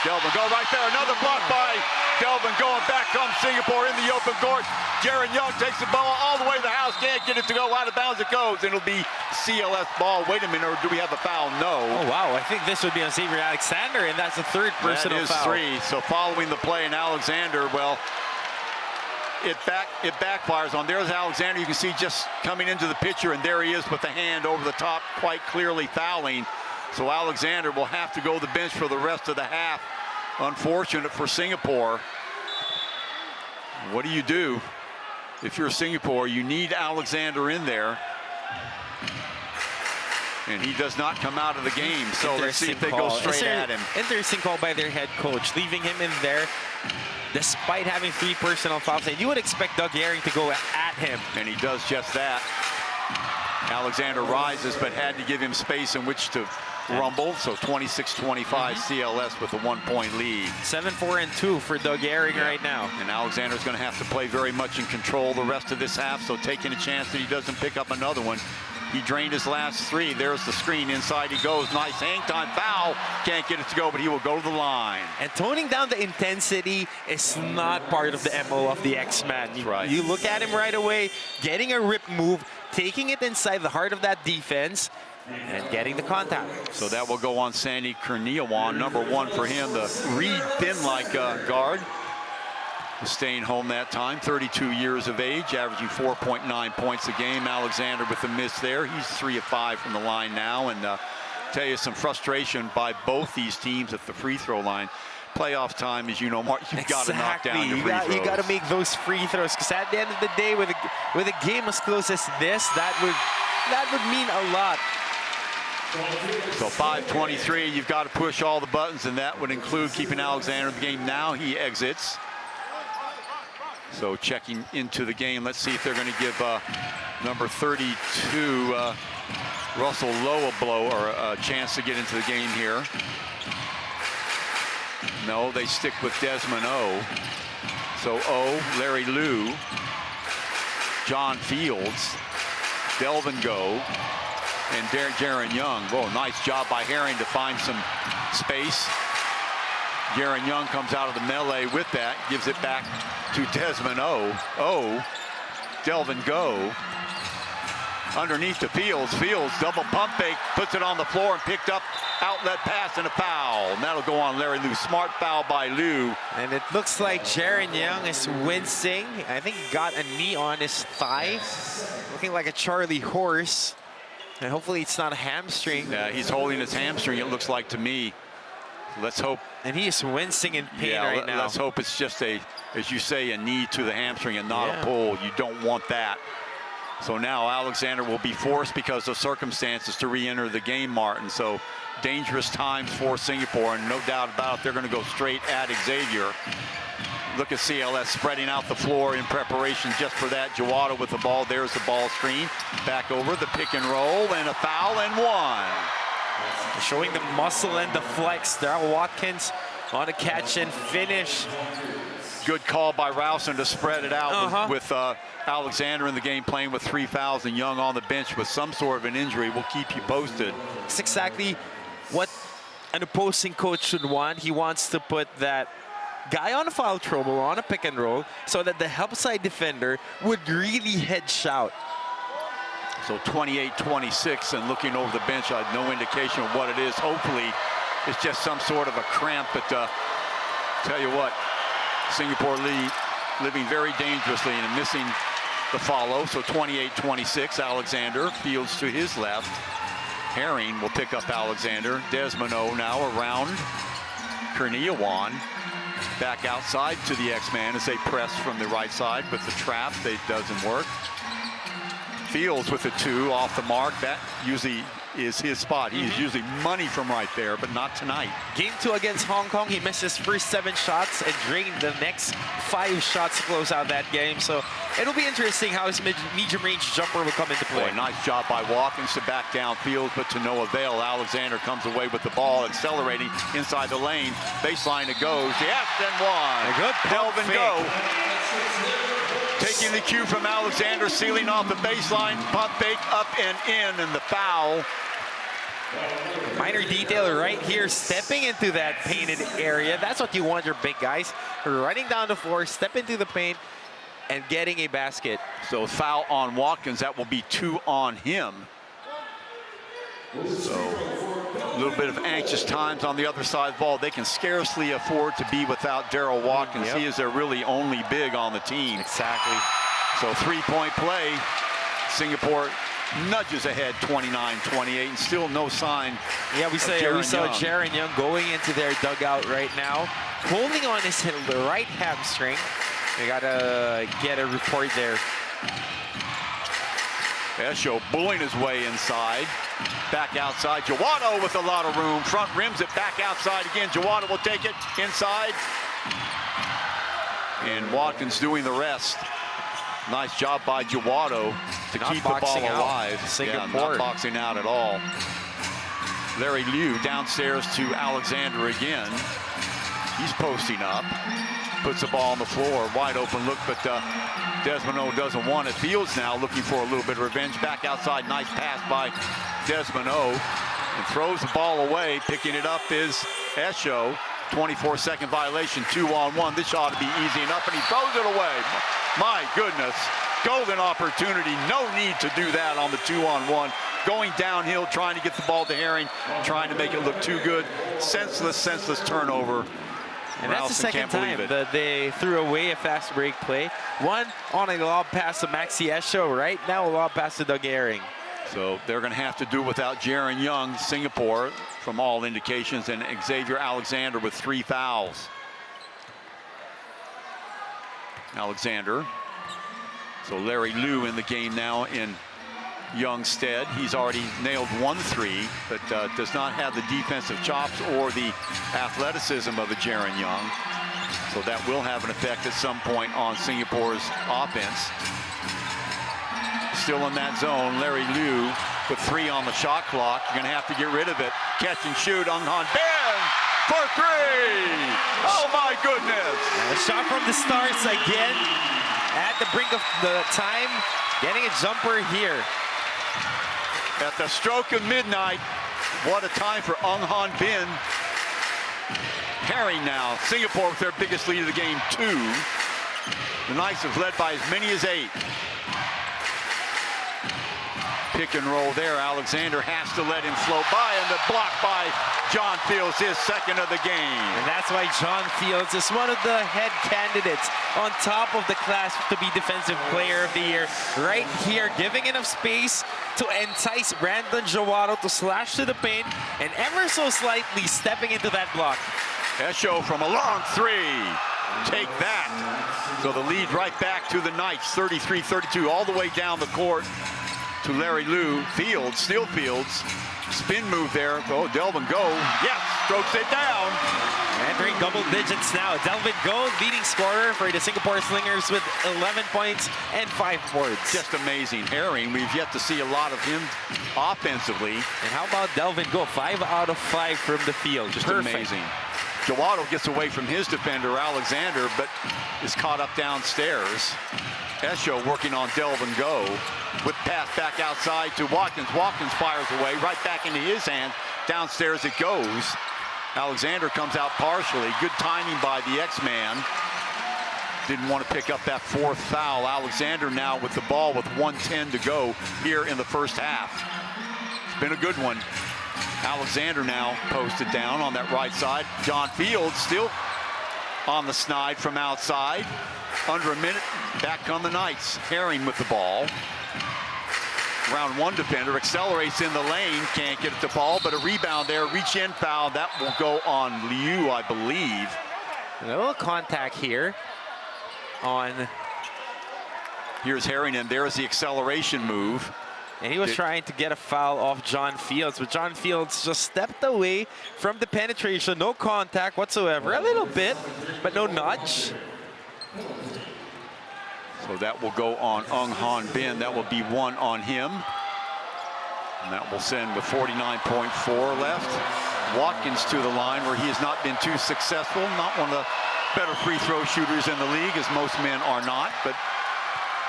Delvin go right there. Another block by Delvin going back comes Singapore in the open court. Jaren Young takes the ball all the way to the house. Can't get it to go. Out of bounds it goes. It'll be CLS ball. Wait a minute, or do we have a foul? No. Oh, wow. I think this would be on Xavier Alexander, and that's the 3rd personal foul. That is 3. So following the play, and Alexander, well, it backfires on. There's Alexander. You can see just coming into the picture, and there he is with the hand over the top, quite clearly fouling. So Alexander will have to go to the bench for the rest of the half. Unfortunate for Singapore. What do you do if you're Singapore? You need Alexander in there. And he does not come out of the game. So let's see if they go straight at him. Interesting call by their head coach, leaving him in there despite having 3 personal fouls. And you would expect Doug Yaring to go at him. And he does just that. Alexander rises, but had to give him space in which to rumble. So 26-25 CLS with a 1-point lead. 7-4-2 for Doug Yaring right now. And Alexander's going to have to play very much in control the rest of this half. So taking a chance that he doesn't pick up another one. He drained his last 3. There's the screen. Inside he goes. Nice hang time foul. Can't get it to go, but he will go to the line. And toning down the intensity is not part of the MO of the X-Man. Right. You look at him right away, getting a rip move, taking it inside the heart of that defense, and getting the contact. So that will go on Sandy Kurniawan, number 1 for him, the Reed Thin-like guard. Staying home that time, 32 years of age, averaging 4.9 points a game. Alexander with the miss there. He's 3 of 5 from the line now. And tell you, some frustration by both these teams at the free throw line. Playoff time, as you know, Mark, you've got to knock down your free throws. You got to make those free throws, because at the end of the day, with a game as close as this, that would mean a lot. So 5:23, you've got to push all the buttons, and that would include keeping Alexander in the game. Now he exits. So checking into the game. Let's see if they're going to give number 32, Russell Lowe, a chance to get into the game here. No, they stick with Desmond O. So O, Larry Liu, John Fields, Delvin Go, and Jaren Young. Whoa, nice job by Herring to find some space. Jaren Young comes out of the melee with that, gives it back to Desmond O. Delvin Go. Underneath to Fields. Fields double pump fake, puts it on the floor and picked up. Outlet pass and a foul. And that'll go on Larry Liu. Smart foul by Liu. And it looks like Jaren Young is wincing. I think he got a knee on his thigh. Looking like a Charlie horse. And hopefully it's not a hamstring. Yeah, he's holding his hamstring, it looks like to me. Let's hope. And he is wincing in pain right now. Let's hope it's just a, as you say, a knee to the hamstring and not a pull. You don't want that. So now Alexander will be forced because of circumstances to re-enter the game, Martin. So dangerous times for Singapore, and no doubt about it, they're going to go straight at Xavier. Look at CLS spreading out the floor in preparation just for that. Jawada with the ball. There's the ball screen. Back over the pick and roll, and a foul and 1. Showing the muscle and the flex. Darryl Watkins on a catch and finish. Good call by Ralston to spread it out with Alexander in the game, playing with 3 fouls, and Young on the bench with some sort of an injury. We'll keep you posted. It's exactly what an opposing coach should want. He wants to put that guy on a foul trouble, on a pick and roll, so that the help side defender would really head shout. So 28-26, and looking over the bench, I had no indication of what it is. Hopefully, it's just some sort of a cramp, but tell you what, Singapore lead living very dangerously and missing the follow. So 28-26, Alexander. Fields to his left. Herring will pick up Alexander. Desmond now around Kurniawan. Back outside to the X-Man as they press from the right side with the trap. It doesn't work. Fields with the 2 off the mark. That usually is his spot. He is usually money from right there, but not tonight. Game 2 against Hong Kong, he missed his first 7 shots and drained the next 5 shots to close out that game. So it'll be interesting how his medium-range jumper will come into play. Boy, nice job by Watkins to back down Fields, but to no avail. Alexander comes away with the ball, accelerating inside the lane. Baseline it goes. Yes, and one. A good Delvin Go. Taking the cue from Alexander, sealing off the baseline, pump fake up and in, and the foul. Minor detail right here, stepping into that painted area. That's what you want your big guys. Running down the floor, step into the paint, and getting a basket. So foul on Watkins, that will be 2 on him. So a little bit of anxious times on the other side of the ball. They can scarcely afford to be without Darryl Watkins. Yep. He is their really only big on the team. Exactly. So 3-point play. Singapore nudges ahead 29-28, and still no sign. Yeah, we saw Jaren Young going into their dugout right now, holding on his right hamstring. They gotta get a report there. Esho bullying his way inside. Back outside, Jawado with a lot of room. Front rims it back outside again. Jawado will take it inside. And Watkins doing the rest. Nice job by Jawado to keep the ball alive. Yeah, not boxing out at all. Larry Liu downstairs to Alexander again. He's posting up. Puts the ball on the floor. Wide open look, but Desmond doesn't want it. Fields now looking for a little bit of revenge. Back outside, nice pass by Desmond and throws the ball away. Picking it up is Esho. 24-second violation, 2-on-1. This ought to be easy enough, and he throws it away. My goodness, golden opportunity. No need to do that on the 2-on-1. Going downhill, trying to get the ball to Herring, trying to make it look too good. Senseless turnover. And that's the second time that they threw away a fast break play. One on a lob pass to Maxi Esho, right now a lob pass to Doug Herring. So they're going to have to do without Jaren Young, Singapore, from all indications, and Xavier Alexander with 3 fouls. Alexander. So Larry Liu in the game now in Young's stead. He's already nailed 1 3, but does not have the defensive chops or the athleticism of a Jaren Young. So that will have an effect at some point on Singapore's offense. Still in that zone, Larry Liu with 3 on the shot clock. You're going to have to get rid of it. Catch and shoot, Unhan Ben for 3. Oh my goodness. And a shot from the Stars again at the brink of the time. Getting a jumper here. At the stroke of midnight, what a time for Unhan Ben. Herring now, Singapore with their biggest lead of the game, 2. The Knights have led by as many as 8. Pick and roll there. Alexander has to let him flow by, and the block by John Fields, his 2nd of the game. And that's why John Fields is one of the head candidates on top of the class to be Defensive Player of the Year. Right here, giving enough space to entice Brandon Jawado to slash to the paint, and ever so slightly stepping into that block. Esho from a long 3. Take that. So the lead right back to the Knights, 33-32, all the way down the court to Larry Liu. Fields, still Fields. Spin move there. Oh, Delvin Go. Yes, strokes it down. Entering double digits now. Delvin Go, leading scorer for the Singapore Slingers with 11 points and 5 boards. Just amazing. Herring, we've yet to see a lot of him offensively. And how about Delvin Go? 5 out of 5 from the field. Just perfect. Amazing. Jawado gets away from his defender, Alexander, but is caught up downstairs. Esho working on Delvin Go. With pass back outside to Watkins. Watkins fires away, right back into his hand. Downstairs it goes. Alexander comes out partially. Good timing by the X-Man. Didn't want to pick up that 4th foul. Alexander now with the ball with 1:10 to go here in the first half. It's been a good one. Alexander now posted down on that right side. John Fields still on the snide from outside. Under a minute, back come the Knights. Herring with the ball. round one defender, accelerates in the lane, can't get it to Paul, but a rebound there, reach in foul, that will go on Liu, I believe. A little contact here on. Here's Herring, and there's the acceleration move. And he was trying to get a foul off John Fields, but John Fields just stepped away from the penetration. No contact whatsoever. A little bit, but no nudge. So that will go on Ung Han Bin. That will be one on him. And that will send with 49.4 left. Watkins to the line where he has not been too successful. Not one of the better free throw shooters in the league, as most men are not, but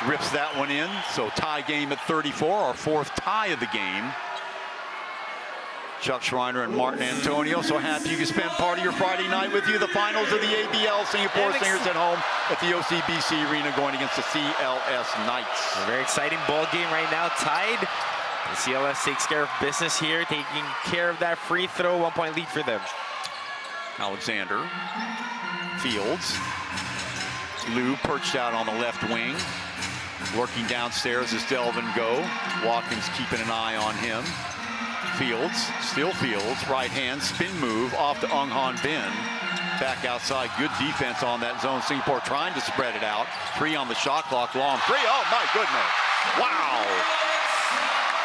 rips that one in. So tie game at 34, our fourth tie of the game. Chuck Schreiner and Martin Antonio, so happy you can spend part of your Friday night with you. The finals of the ABL, Singapore Slingers at home at the OCBC Arena going against the CLS Knights. A very exciting ball game right now, tied. The CLS takes care of business here, taking care of that free throw, 1 point lead for them. Alexander, Fields, Lou perched out on the left wing. Working downstairs is Delvin Go. Watkins keeping an eye on him. Fields, still Fields, right hand, spin move off to Ung Han Bin. Back outside, good defense on that zone. Singapore trying to spread it out. 3 on the shot clock, long 3, oh my goodness. Wow.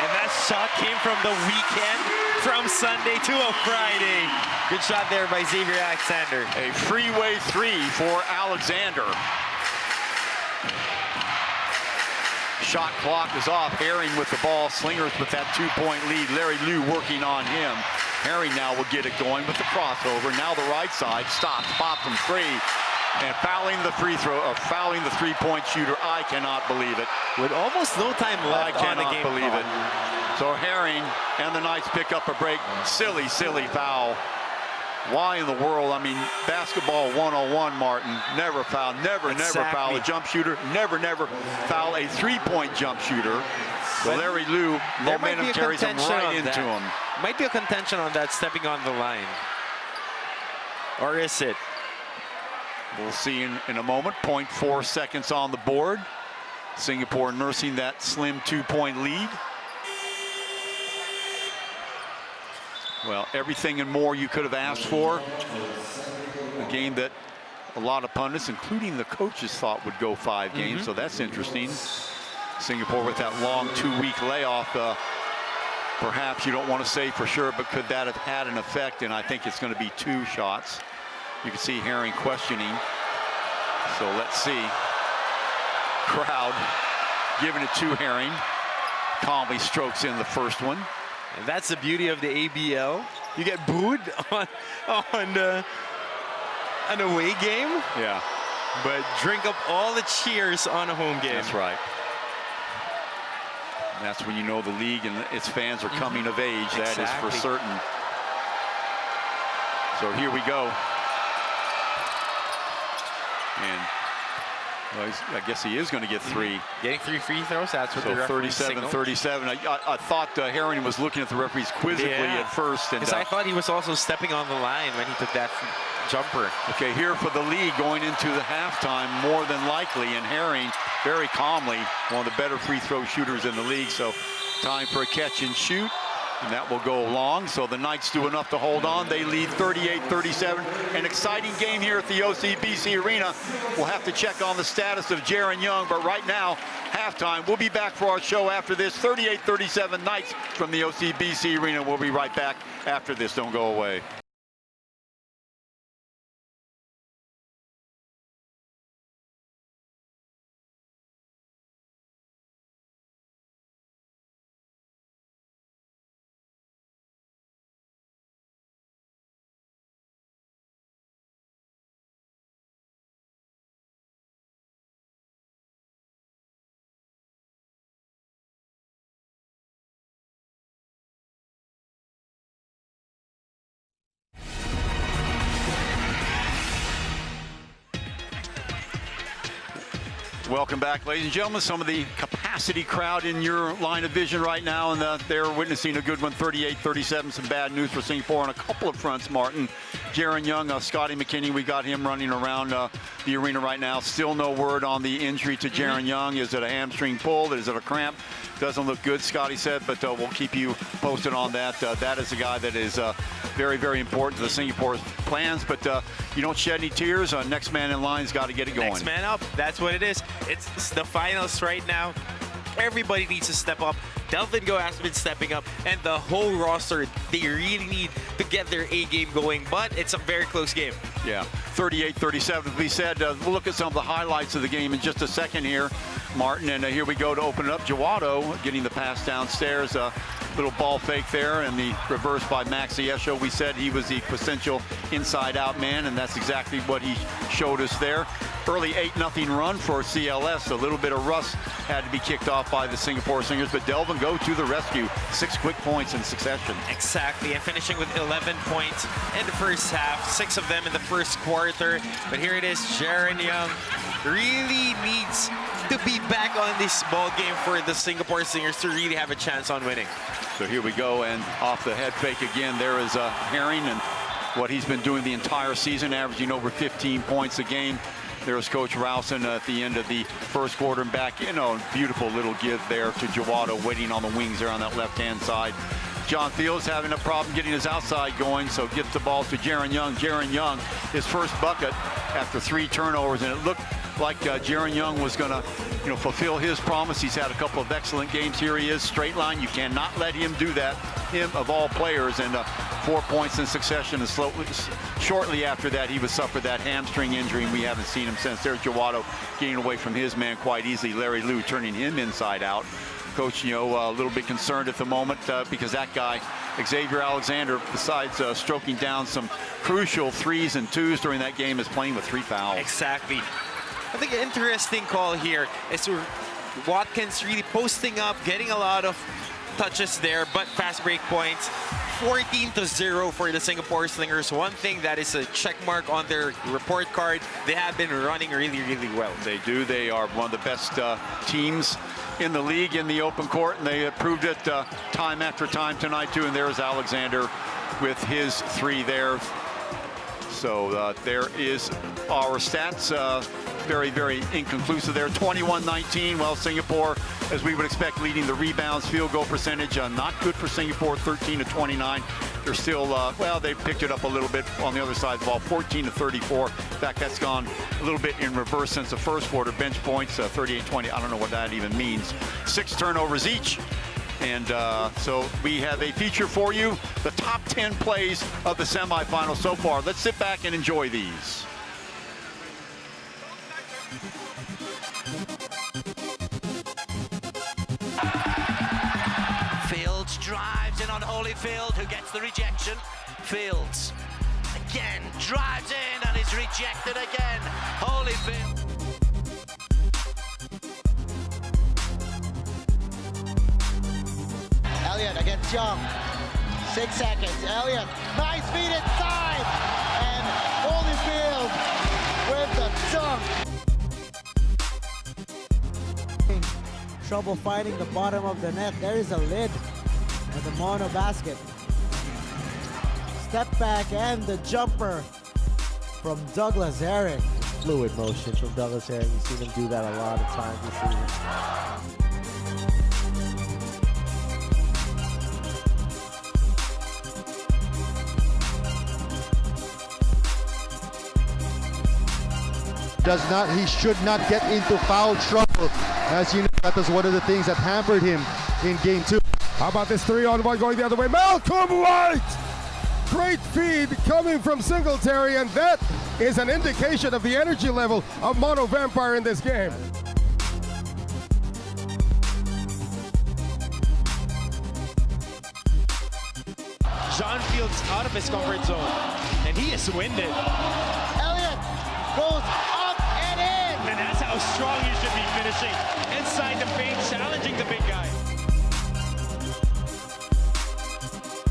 And that shot came from the weekend, from Sunday to a Friday. Good shot there by Xavier Alexander. A freeway 3 for Alexander. Shot clock is off. Herring with the ball. Slingers with that 2-point lead. Larry Liu working on him. Herring now will get it going with the crossover. Now the right side stops. Pop from 3. And fouling the free throw, or fouling the 3-point shooter. I cannot believe it. With almost no time left on the game. I cannot believe it. So Herring and the Knights pick up a break. Silly, silly foul. Why in the world? I mean, basketball 101, Martin. Never foul, never foul a jump shooter. Never foul a 3-point jump shooter. So Larry Liu, momentum carries him right into him. Might be a contention on that, stepping on the line. Or is it? We'll see in a moment. 0.4 seconds on the board. Singapore nursing that slim 2-point lead. Well, everything and more you could have asked for. A game that a lot of pundits, including the coaches, thought would go 5 games, so that's interesting. Singapore with that long 2-week layoff. Perhaps you don't want to say for sure, but could that have had an effect? And I think it's going to be 2 shots. You can see Herring questioning. So let's see. Crowd giving it to Herring. Calmly strokes in the first one. And that's the beauty of the ABL. You get booed on an away game. Yeah. But drink up all the cheers on a home game. That's right. And that's when you know the league and its fans are coming of age. That is for certain. So here we go. And well, I guess he is going to get 3. Getting 3 free throws, that's what the referee signaled. 37. I thought Herring was looking at the referees quizzically at first. Because I thought he was also stepping on the line when he took that jumper. Okay, here for the lead going into the halftime, more than likely. And Herring, very calmly, one of the better free throw shooters in the league. So time for a catch and shoot. And that will go long. So the Knights do enough to hold on. They lead 38-37. An exciting game here at the OCBC Arena. We'll have to check on the status of Jaren Young, but right now, halftime. We'll be back for our show after this. 38-37 Knights from the OCBC Arena. We'll be right back after this. Don't go away. Welcome back, ladies and gentlemen. Some of the capacity capacity crowd in your line of vision right now, and they're witnessing a good one, 38-37. Some bad news for Singapore on a couple of fronts, Martin. Jaren Young, Scotty McKinney, we got him running around the arena right now. Still no word on the injury to Jaren Young. Is it a hamstring pull? Is it a cramp? Doesn't look good, Scotty said, but we'll keep you posted on that. That is a guy that is very, very important to the Singapore's plans, but you don't shed any tears. Next man in line's got to get it going. Next man up, that's what it is. It's the finals right now. Everybody needs to step up. Delvin Go has been stepping up, and the whole roster, they really need to get their A game going, but it's a very close game. Yeah, 38-37. We said we'll look at some of the highlights of the game in just a second here, Martin, and here we go to open it up. Jawado getting the pass downstairs. Little ball fake there, and the reverse by Max Esho. We said he was the potential inside-out man, and that's exactly what he showed us there. Early 8-0 run for CLS. A little bit of rust had to be kicked off by the Singapore Slingers, but Delvin Go to the rescue. 6 quick points in succession. Exactly, and finishing with 11 points in the first half, 6 of them in the first quarter. But here it is, Jaren Young really needs to be back on this ball game for the Singapore Slingers to really have a chance on winning. So here we go, and off the head fake again, there is Herring, and what he's been doing the entire season, averaging over 15 points a game. There's Coach Rowson at the end of the first quarter and back. Beautiful little give there to Jawado, waiting on the wings there on that left-hand side. John Fields having a problem getting his outside going, so gets the ball to Jaren Young. Jaren Young, his first bucket after 3 turnovers, and it looked like Jaren Young was going to fulfill his promise. He's had a couple of excellent games. Here he is, straight line. You cannot let him do that, him of all players, and 4 points in succession. And shortly after that, he would suffer that hamstring injury, and we haven't seen him since. There's Jawado getting away from his man quite easily. Larry Liu turning him inside out. Coach, a little bit concerned at the moment because that guy, Xavier Alexander, besides stroking down some crucial 3s and 2s during that game, is playing with 3 fouls. Exactly. I think an interesting call here is Watkins really posting up, getting a lot of touches there, but fast break points. 14-0 for the Singapore Slingers. One thing that is a check mark on their report card, they have been running really, really well. They do. They are one of the best teams in the league in the open court, and they have proved it time after time tonight too. And there's Alexander with his 3 there. So there is our stats. Very, very inconclusive there. 21-19. Well, Singapore, as we would expect, leading the rebounds. Field goal percentage not good for Singapore, 13-29. They're still, they picked it up a little bit on the other side of the ball, 14-34. In fact, that's gone a little bit in reverse since the first quarter. Bench points, 38-20. I don't know what that even means. 6 turnovers each. And so we have a feature for you, the top 10 plays of the semifinals so far. Let's sit back and enjoy these. Fields drives in on Holyfield, who gets the rejection. Fields again drives in and is rejected again. Holyfield. Elliott against Young. 6 seconds. Elliott, nice feed inside, and Holyfield with the dunk. Trouble finding the bottom of the net. There is a lid at the Mono basket. Step back and the jumper from Douglas Herring. Fluid motion from Douglas Herring. You've seen him do that a lot of times this season. He should not get into foul trouble. As you know, that was one of the things that hampered him in game 2. How about this 3-on-1 going the other way? Malcolm White! Great feed coming from Singletary, and that is an indication of the energy level of Mono Vampire in this game. John Fields out of his comfort zone, and he is winded. Elliott goes up and in. And that's how strong you should be finishing. Inside the paint, challenging the big guy.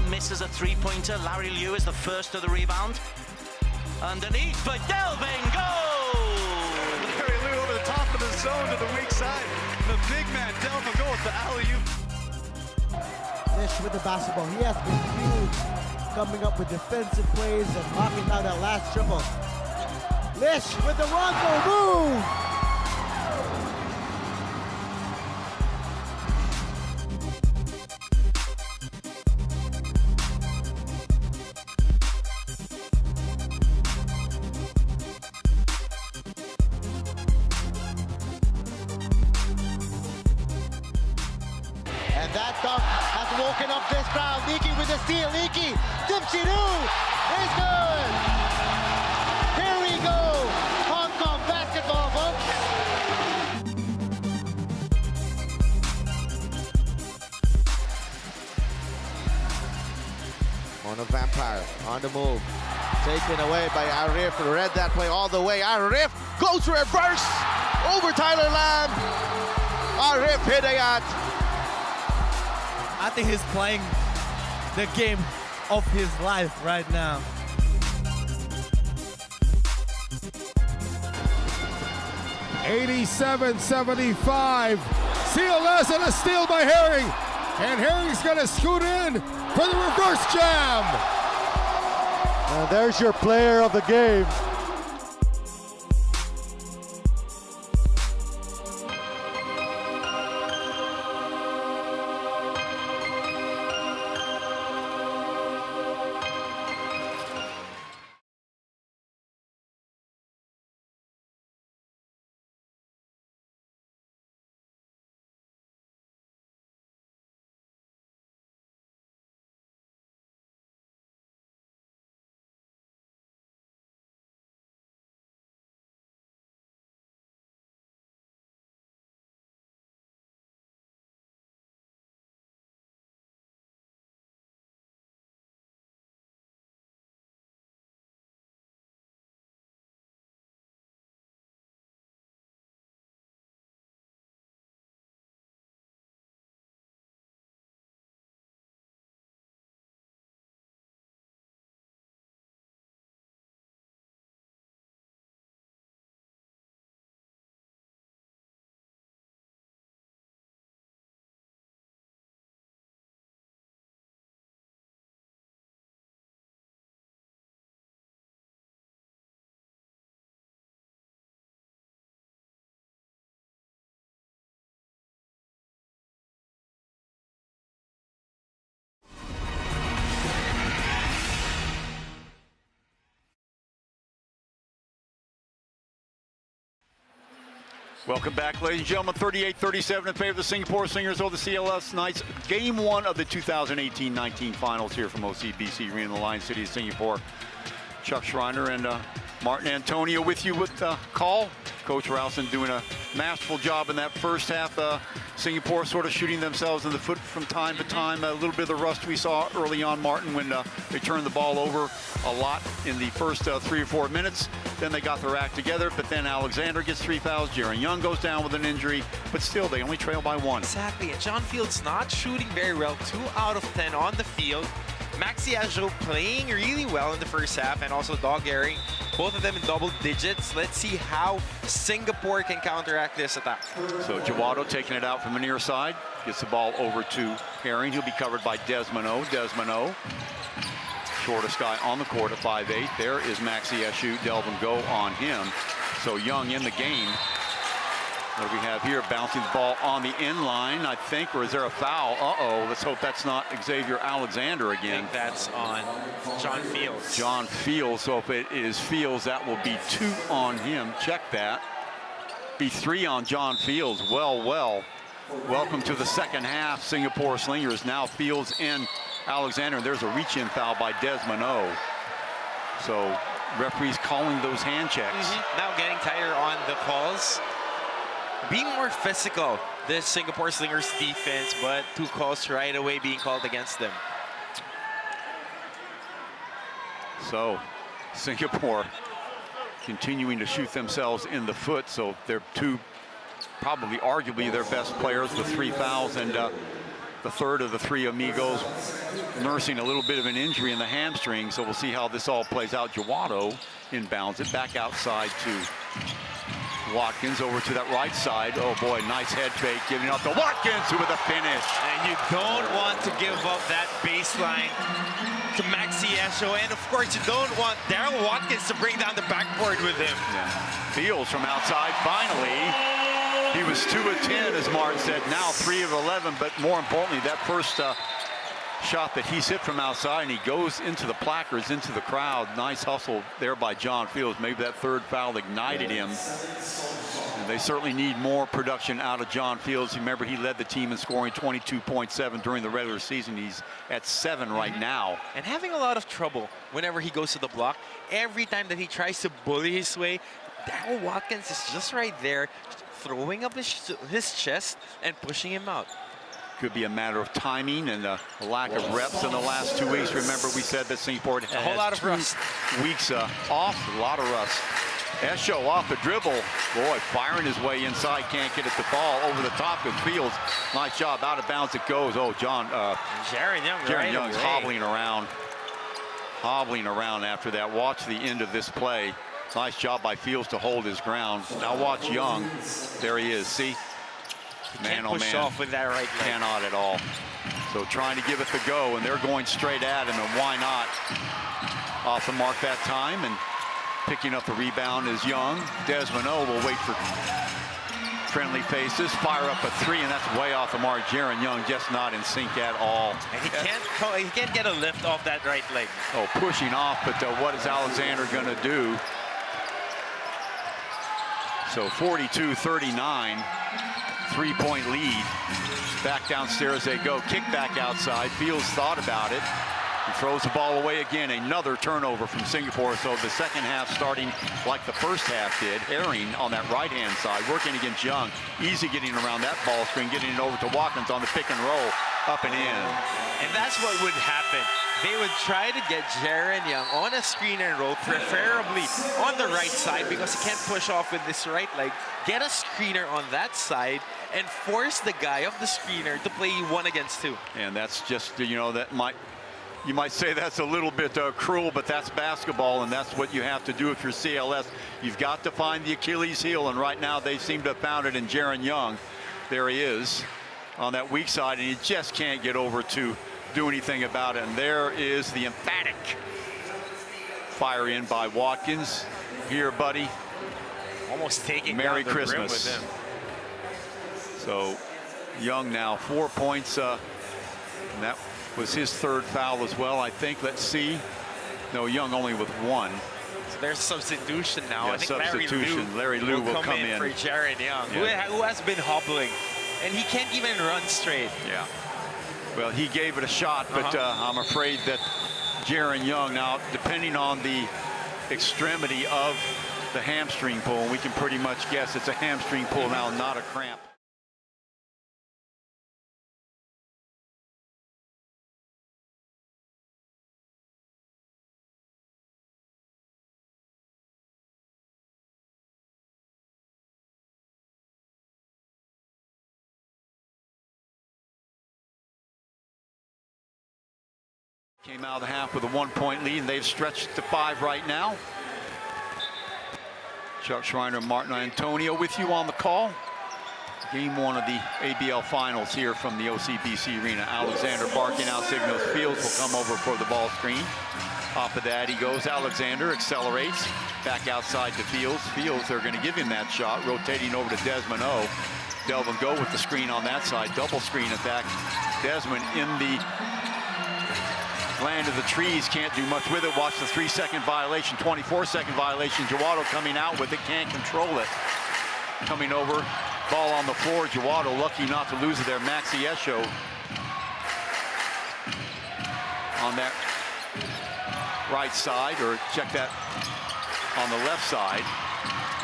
Misses a 3-pointer. Larry Liu is the first of the rebound. Underneath for Delvin Go! Larry Liu over the top of the zone to the weak side. the big man, Delvin, go with the alley-oop. Lish with the basketball. He has been huge coming up with defensive plays and knocking down that last triple. Lish with the Ronco move. And that dunk has woken up this crowd. Leaky with the steal. Leaky. Dipchidoo is good. Here we go. Hong Kong basketball, folks. Mono Vampire on the move. Taken away by Arif. Read that play all the way. Arif goes reverse over Tyler Lamb. Arif Hidayat. I think he's playing the game of his life right now. $87-75. CLS and a steal by Herring. And Herring's going to scoot in for the reverse jam. And there's your player of the game. Welcome back, ladies and gentlemen. 38-37 in favor of the Singapore Slingers over the CLS Knights. Game 1 of the 2018-19 finals here from OCBC Arena in the Lion City of Singapore. Chuck Schreiner and Martin Antonio with you with the call. Coach Rowson doing a masterful job in that first half. Singapore sort of shooting themselves in the foot from time to time. A little bit of the rust we saw early on, Martin, when they turned the ball over a lot in the first 3 or 4 minutes. Then they got their act together, but then Alexander gets 3 fouls. Jaren Young goes down with an injury, but still they only trail by 1. Exactly, and John Fields not shooting very well. 2 out of 10 on the field. Maxi Ajo playing really well in the first half, and also Dog Herring, both of them in double digits. Let's see how Singapore can counteract this attack. So Jawado taking it out from the near side, gets the ball over to Herring. He'll be covered by Desmond O. Shortest guy on the court at 5'8". There is Maxi Eshu. Delvin go on him. So Young in the game. What do we have here? Bouncing the ball on the end line, I think, or is there a foul? Uh-oh, let's hope that's not Xavier Alexander again. I think that's on John Fields. John Fields, so if it is Fields, that will be 2 on him. Check that. Be 3 on John Fields. Well. Welcome to the second half. Singapore Slingers now Fields and Alexander. There's a reach-in foul by Desmond O. So referees calling those hand checks. Now getting tighter on the calls. Being more physical, this Singapore Slingers defense, but 2 calls right away being called against them. So Singapore continuing to shoot themselves in the foot. So they're 2, probably arguably their best players with 3 fouls, and the third of the 3 amigos nursing a little bit of an injury in the hamstring. So we'll see how this all plays out. Jawado inbounds it back outside to Watkins over to that right side. Oh boy, nice head fake, giving up to Watkins with a finish. And you don't want to give up that baseline to Maxi Esho. And of course, you don't want Daryl Watkins to bring down the backboard with him. Yeah. Fields from outside, finally. He was 2 of 10, as Mark said, now 3 of 11, but more importantly, that first shot that he's hit from outside, and he goes into the placards, into the crowd. Nice hustle there by John Fields. Maybe that third foul ignited him. And they certainly need more production out of John Fields. Remember, he led the team in scoring 22.7 during the regular season. He's at 7 right now. And having a lot of trouble whenever he goes to the block. Every time that he tries to bully his way, Daryl Watkins is just right there, throwing up his chest and pushing him out. Could be a matter of timing and a lack of reps in the last 2 weeks. Remember, we said that Singapore had a whole lot of rust. Weeks off, a lot of rust. Esho off the dribble. Boy, firing his way inside, can't get it to fall. Over the top of Fields. Nice job, out of bounds it goes. Oh, Jaren Young. Jaren Young's hobbling around after that. Watch the end of this play. Nice job by Fields to hold his ground. Now watch Young. There he is. See? Man, oh man. Push off with that right leg. Cannot at all. So trying to give it the go, and they're going straight at him, and why not? Off the mark that time, and picking up the rebound is Young. Desmond O will wait for friendly faces, fire up a 3, and that's way off the mark. Jaren Young just not in sync at all. And he can't get a lift off that right leg. Oh, pushing off, but what is Alexander going to do? So 42-39. 3-point lead. Back downstairs they go. Kick back outside. Fields thought about it. He throws the ball away again. Another turnover from Singapore. So the second half starting like the first half did. Herring on that right-hand side, working against Young. Easy getting around that ball screen, getting it over to Watkins on the pick and roll. Up and in. And that's what would happen. They would try to get Jaren Young on a screen and roll, preferably on the right side, because he can't push off with this right leg. Get a screener on that side and force the guy off the screener to play 1 against 2. And that's just, you know, you might say that's a little bit cruel, but that's basketball, and that's what you have to do if you're CLS. You've got to find the Achilles heel, and right now they seem to have found it in Jaren Young. There he is on that weak side, and he just can't get over to do anything about it. And there is the emphatic fire in by Watkins. Here, buddy. Almost taking Merry down the rim Christmas. with him. So Young now 4 points. And that was his third foul as well, I think. Let's see. No, Young only with 1. So there's substitution now. Yeah, I think substitution. Larry Liu will come in for Jaren Young, who has been hobbling, and he can't even run straight. Yeah. Well, he gave it a shot, but I'm afraid that Jaren Young, now depending on the extremity of the hamstring pull, we can pretty much guess it's a hamstring pull now, not a cramp. Came out of the half with a 1-point lead, and they've stretched to 5 right now. Chuck Schreiner, Martin Antonio with you on the call. Game 1 of the ABL Finals here from the OCBC Arena. Alexander barking out signals. Fields will come over for the ball screen. Off of that he goes. Alexander accelerates back outside to Fields. Fields, they're going to give him that shot. Rotating over to Desmond O. Delvin Go with the screen on that side. Double screen attack. Desmond in the land of the trees, can't do much with it. Watch the 3-second violation, 24-second violation. Jawado coming out with it, can't control it. Coming over, ball on the floor. Jawado lucky not to lose it there. Maxi Esho on that right side, or check that on the left side.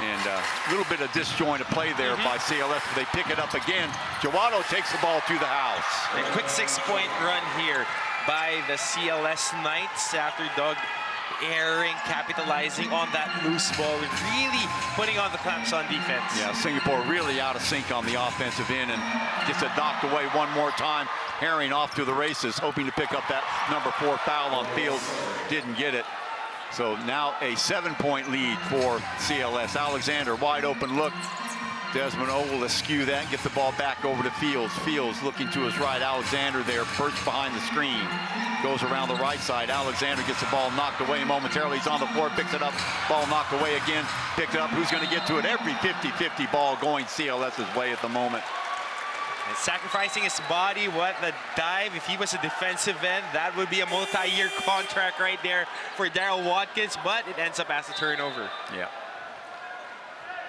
And a little bit of disjointed play there by CLS, but they pick it up again. Jawado takes the ball to the house. A quick 6-point run here by the CLS Knights after Doug Herring capitalizing on that loose ball, really putting on the clamps on defense. Yeah, Singapore really out of sync on the offensive end, and gets it knocked away one more time. Herring off to the races, hoping to pick up that number 4 foul on Fields. Didn't get it. So now a 7-point lead for CLS. Alexander, wide open look. Desmond O will eschew that and get the ball back over to Fields. Fields looking to his right. Alexander there, perched behind the screen. Goes around the right side. Alexander gets the ball knocked away momentarily. He's on the floor, picks it up. Ball knocked away again. Picked it up. Who's going to get to it? Every 50-50 ball going CLS's way at the moment. And sacrificing his body, what the dive. If he was a defensive end, that would be a multi-year contract right there for Daryl Watkins, but it ends up as a turnover. Yeah.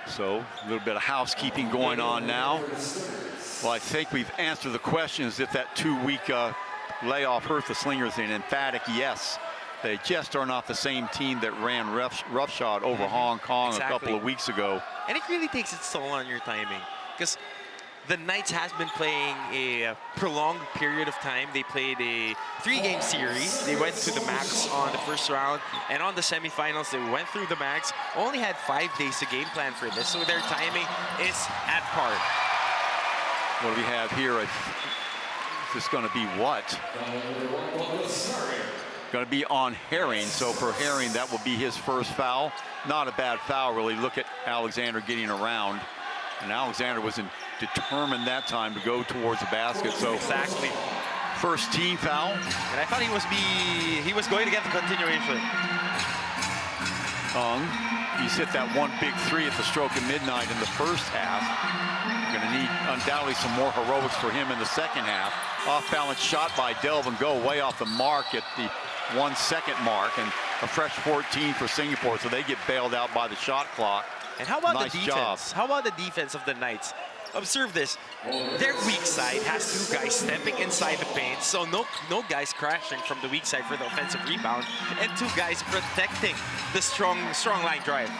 So a little bit of housekeeping going on now. Well, I think we've answered the questions if that 2-week layoff hurt the Slingers. An emphatic yes. They just are not the same team that ran roughshod over Hong Kong a couple of weeks ago. And it really takes its toll on your timing, because the Knights has been playing a prolonged period of time. They played a 3-game series. They went to the max on the first round, and on the semifinals, they went through the max. Only had 5 days to game plan for this, so their timing is at par. What do we have here? Is this going to be what? Going to be on Herring. So for Herring, that will be his first foul. Not a bad foul, really. Look at Alexander getting around. And Alexander was determined that time to go towards the basket. So exactly. First team foul. And I thought he was going to get the continuation. He's hit that one big 3 at the stroke of midnight in the first half. We're going to need undoubtedly some more heroics for him in the second half. Off-balance shot by Delvin Go, way off the mark at the 1-second mark, and a fresh 14 for Singapore, so they get bailed out by the shot clock. And how about nice the defense? How about the defense of the Knights? Observe this. Their weak side has 2 guys stepping inside the paint, so no guys crashing from the weak side for the offensive rebound, and 2 guys protecting the strong line drive.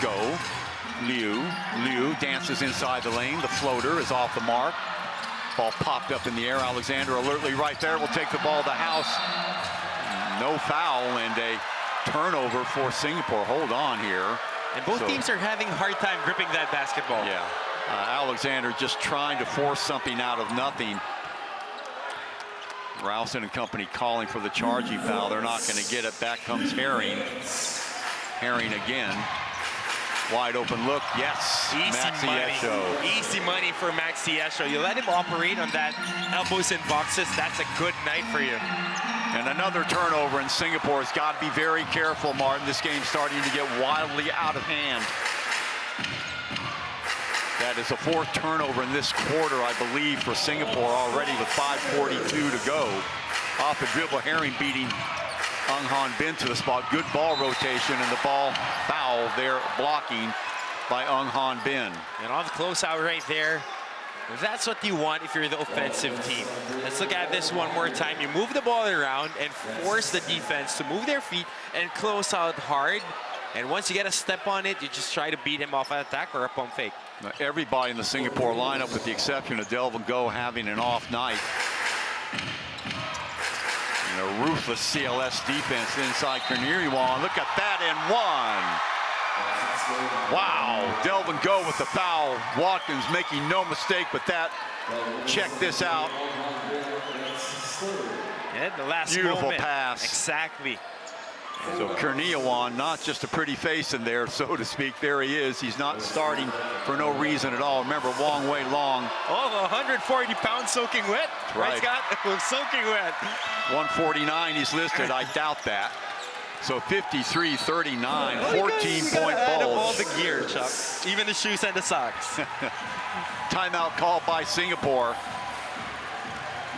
Go. Liu dances inside the lane. The floater is off the mark. Ball popped up in the air. Alexander alertly right there will take the ball to the house. No foul and a turnover for Singapore. Hold on here. And both teams are having a hard time gripping that basketball. Yeah. Alexander just trying to force something out of nothing. Ralston and company calling for the charging foul. They're not going to get it. Back comes Herring. Herring again. Wide open look. Yes. Easy money. Easy money for Max Tiesho. You let him operate on that elbows and boxes. That's a good night for you. And another turnover, and Singapore's got to be very careful, Martin. This game's starting to get wildly out of hand. That is the 4th turnover in this quarter, I believe, for Singapore already with 5:42 to go. Off the dribble, Herring beating Ung Han Bin to the spot. Good ball rotation, and the ball foul there, blocking by Ung Han Bin. And on the closeout right there, that's what you want if you're the offensive team. Let's look at this one more time. You move the ball around and force the defense to move their feet and close out hard. And once you get a step on it, you just try to beat him off an attack or a pump fake. Now, everybody in the Singapore lineup, with the exception of Delvin Go, having an off night. And a ruthless CLS defense inside Kerniriwan. Look at that, and 1. Wow, Delvin Go with the foul. Watkins making no mistake with that. Check this out. And the last beautiful moment. Pass. Exactly. So Kerniriwan, not just a pretty face in there, so to speak. There he is. He's not starting for no reason at all. Remember, Wong Wei Long. Oh, 140 pounds soaking wet. Right, Scott? Soaking wet. 149 he's listed. I doubt that. So 53-39, 14-point all bulge. the gear, Chuck. Even the shoes and the socks. Timeout called by Singapore.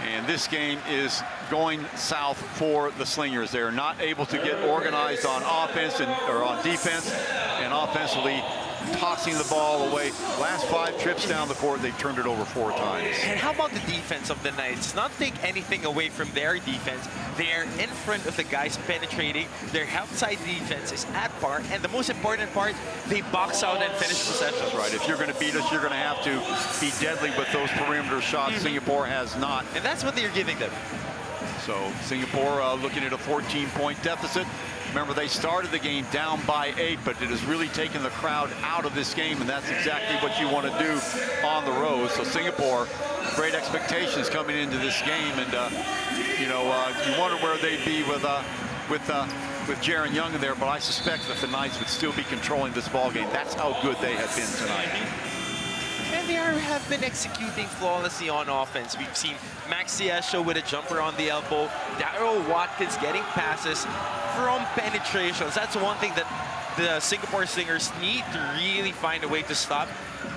And this game is going south for the Slingers. They're not able to get organized on offense or on defense, and offensively tossing the ball away. Last 5 trips down the court, they've turned it over 4 times. And how about the defense of the Knights? Not to take anything away from their defense. They're in front of the guys penetrating. Their outside defense is at par. And the most important part, they box out and finish possessions. Right. If you're going to beat us, you're going to have to be deadly with those perimeter shots. Singapore has not. And that's what they're giving them. So Singapore looking at a 14-point deficit. Remember, they started the game down by 8, but it has really taken the crowd out of this game, and that's exactly what you want to do on the road. So Singapore, great expectations coming into this game, and you wonder where they'd be with with Jaren Young in there, but I suspect that the Knights would still be controlling this ball game. That's how good they have been tonight. And they have been executing flawlessly on offense. We've seen Maxi Esho with a jumper on the elbow, Daryl Watkins getting passes from penetrations. That's one thing that the Singapore Slingers need to really find a way to stop.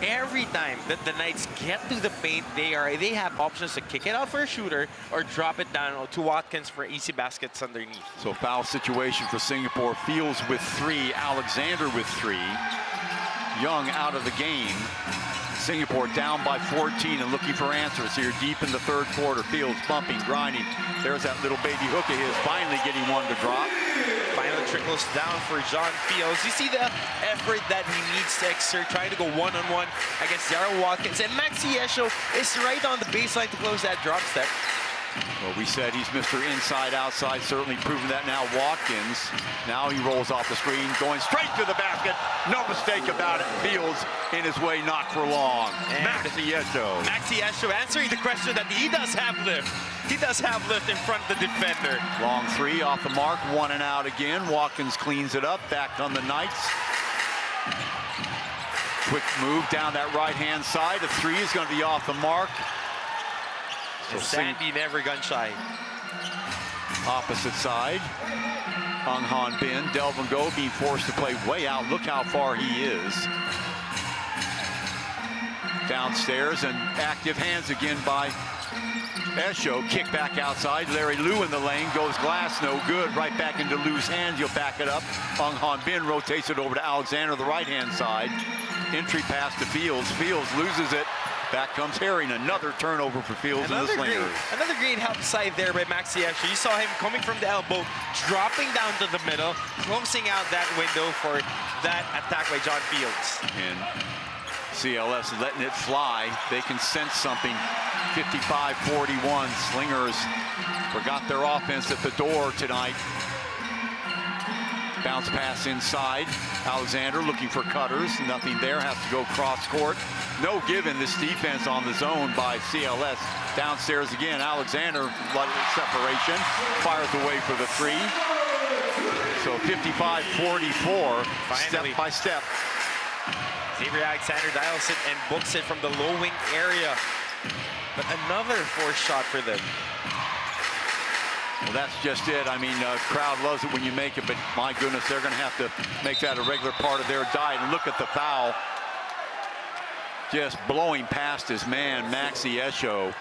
Every time that the Knights get to the paint, they have options to kick it out for a shooter or drop it down to Watkins for easy baskets underneath. So foul situation for Singapore. Fields with 3, Alexander with 3. Young out of the game. Singapore down by 14 and looking for answers here deep in the third quarter. Fields bumping, grinding. There's that little baby hook of his, finally getting one to drop. Finally trickles down for John Fields. You see the effort that he needs to exert, trying to go one-on-one against Daryl Watkins. And Maxi Esho is right on the baseline to close that drop step. Well, we said he's Mr. Inside Outside, certainly proven that now. Watkins, now he rolls off the screen, going straight to the basket. No mistake about it. Fields in his way, not for long. Maxi Esho. Maxi Esho answering the question that he does have lift. He does have lift in front of the defender. Long 3 off the mark, 1 and out again. Watkins cleans it up, back on the Knights. Quick move down that right-hand side. The 3 is going to be off the mark. So Sandy never gun shy. Opposite side. Ung Han Bin, Delvin Go being forced to play way out. Look how far he is. Downstairs and active hands again by Esho. Kick back outside. Larry Liu in the lane. Goes glass, no good. Right back into Liu's hands. He'll back it up. Ung Han Bin rotates it over to Alexander, the right-hand side. Entry pass to Fields. Fields loses it. Back comes Herring, another turnover for Fields and the Slingers. Another great help side there by Maxi Esho. You saw him coming from the elbow, dropping down to the middle, closing out that window for that attack by John Fields. And CLS letting it fly. They can sense something. 55-41. Slingers forgot their offense at the door tonight. Bounce pass inside. Alexander looking for cutters. Nothing there. Has to go cross court. No given this defense on the zone by CLS. Downstairs again. Alexander, separation. Fires away for the 3. So 55-44. Step by step. Xavier Alexander dials it and books it from the low wing area. But another forced shot for them. Well, that's just it. I mean, crowd loves it when you make it, but my goodness, they're going to have to make that a regular part of their diet. And look at the foul. Just blowing past his man, Maxi Esho.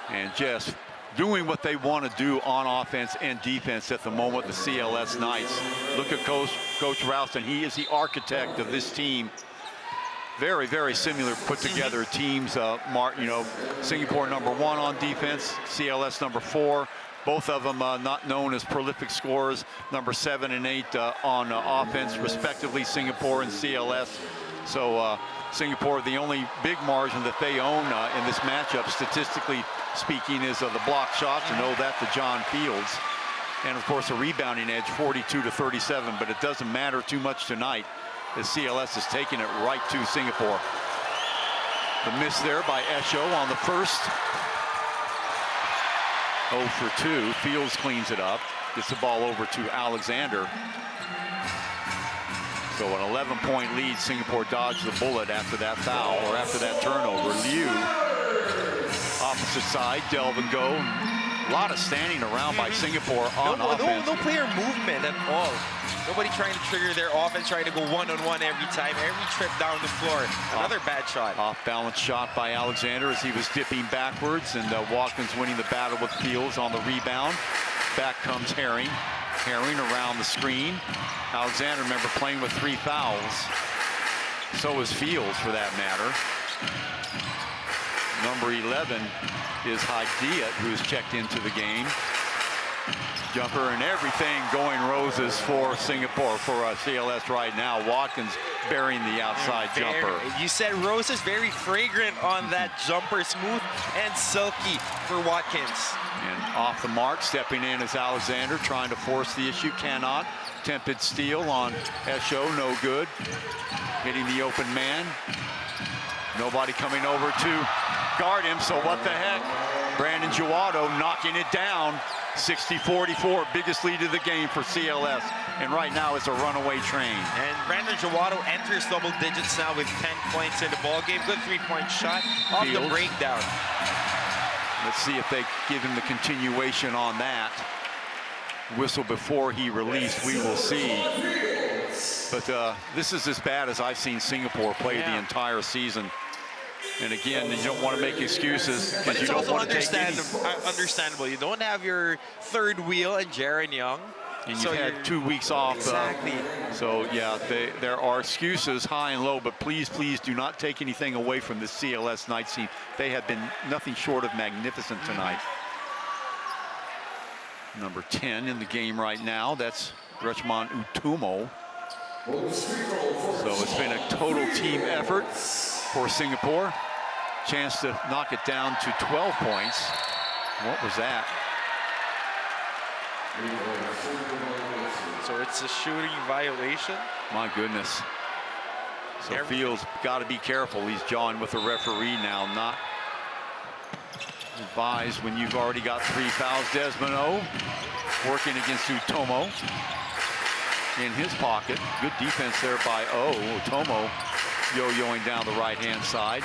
And just doing what they want to do on offense and defense at the moment, the CLS Knights. Look at Coach Ralston. He is the architect of this team. Very, very similar put together teams. Singapore #1 on defense, CLS #4. Both of them not known as prolific scorers, #7 and 8 on offense, respectively, Singapore and CLS. So Singapore, the only big margin that they own in this matchup, statistically speaking, is the block shots, and owe that to John Fields. And of course, a rebounding edge, 42-37, but it doesn't matter too much tonight. The CLS is taking it right to Singapore. The miss there by Esho on the first. 0 for 2. Fields cleans it up. Gets the ball over to Alexander. So an 11-point lead. Singapore dodged the bullet after that foul, or after that turnover. Liu, opposite side, Delvin Go. A lot of standing around by Singapore on offense. No player movement at all. Nobody trying to trigger their offense, trying to go one-on-one every time, every trip down the floor. Another bad shot. Off-balance shot by Alexander as he was dipping backwards, and Watkins winning the battle with Fields on the rebound. Back comes Herring. Herring around the screen. Alexander, remember, playing with 3 fouls. So is Fields, for that matter. Number 11 is Hadiat, who's checked into the game. Jumper and everything going roses for Singapore, for CLS right now. Watkins burying the outside jumper. You said roses, very fragrant on that jumper, smooth and silky for Watkins. And off the mark, stepping in is Alexander, trying to force the issue, cannot. Tempted steal on Esho, no good. Hitting the open man. Nobody coming over to guard him, so what the heck? Brandon Juado knocking it down. 60-44, biggest lead of the game for CLS. And right now it's a runaway train. And Brandon Jowato enters double digits now with 10 points in the ball game. Good three-point shot off the breakdown. Let's see if they give him the continuation on that. Whistle before he released, we will see. But this is as bad as I've seen Singapore play the entire season. And again, you don't want to make excuses because you don't want to take any. Understandable. You don't have your third wheel and Jaren Young. And you've had 2 weeks off. Exactly. So, yeah, there are excuses high and low, but please, please do not take anything away from this CLS Knights team. They have been nothing short of magnificent tonight. Number 10 in the game right now, that's Greshman Utumo. So it's been a total team effort for Singapore. Chance to knock it down to 12 points. What was that? So it's a shooting violation. My goodness. So Fields got to be careful. He's jawing with the referee now. Not advised when you've already got 3 fouls. Desmond O working against Utomo in his pocket. Good defense there by O. Utomo yo-yoing down the right-hand side.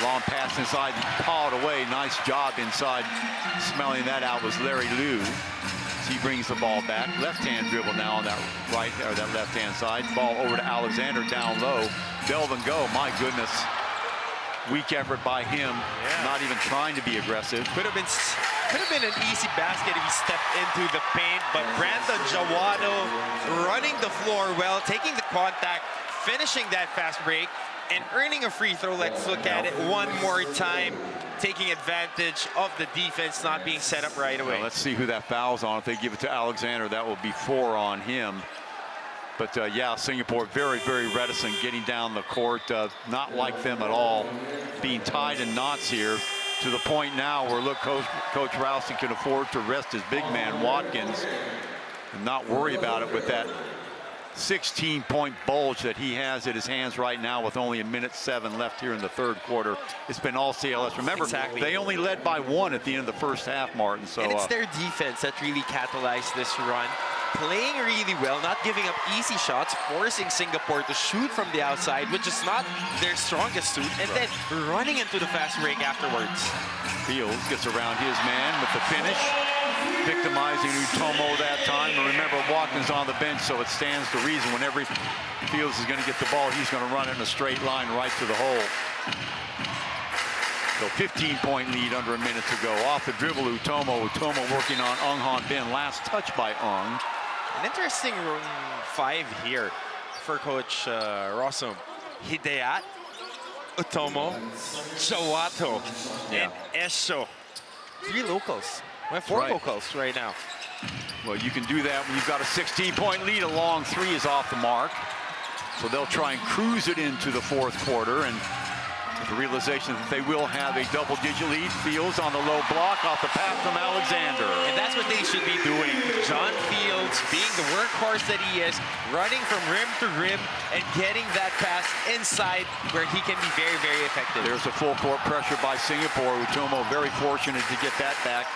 Long pass inside, called away. Nice job inside. Smelling that out was Larry Liu. He brings the ball back. Left-hand dribble now on that right or that left-hand side. Ball over to Alexander down low. Delve and go. My goodness. Weak effort by him. Not even trying to be aggressive. Could have been an easy basket if he stepped into the paint, but Brandon Jowato running the floor well, taking the contact, finishing that fast break, and earning a free throw. Let's look at it one more time. Taking advantage of the defense not being set up right away. Well, let's see who that foul's on. If they give it to Alexander, that will be 4 on him. But yeah, Singapore very, very reticent getting down the court. Not like them at all. Being tied in knots here to the point now where, look, Coach Rowson can afford to rest his big man, Watkins, and not worry about it with that 16-point bulge that he has at his hands right now with only 1:07 left here in the third quarter. It's been all CLS. Remember, they only led by 1 at the end of the first half, Martin. So, and it's their defense that really catalyzed this run. Playing really well, not giving up easy shots, forcing Singapore to shoot from the outside, which is not their strongest suit, and then running into the fast break afterwards. Fields gets around his man with the finish, victimizing Utomo that time. And remember, Watkins on the bench, so it stands to reason whenever Fields is going to get the ball, he's going to run it in a straight line right to the hole. So 15-point lead under a minute to go. Off the dribble, Utomo working on Ung Han Bin. Last touch by Ung. An interesting 5 here for Coach Rossum. Hidayat, Utomo, Jowato, and Esho. 3 locals. We have 4 locals right now. Well, you can do that when you've got a 16-point lead. A long 3 is off the mark. So they'll try and cruise it into the fourth quarter, and with the realization that they will have a double-digit lead. Fields on the low block off the pass from Alexander. And that's what they should be doing. John Fields, being the workhorse that he is, running from rim to rim and getting that pass inside where he can be very, very effective. There's a full court pressure by Singapore. Utomo very fortunate to get that back.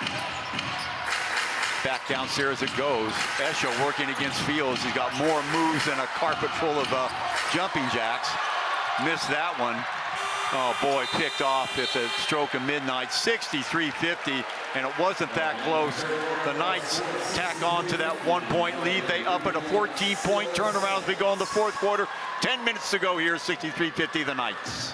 Back downstairs it goes. Esho working against Fields. He's got more moves than a carpet full of jumping jacks. Missed that one. Oh boy, picked off at the stroke of midnight. 63-50, and it wasn't that close. The Knights tack on to that 1-point lead. They up at a 14-point turnaround as we go in the fourth quarter. 10 minutes to go here, 63-50 the Knights.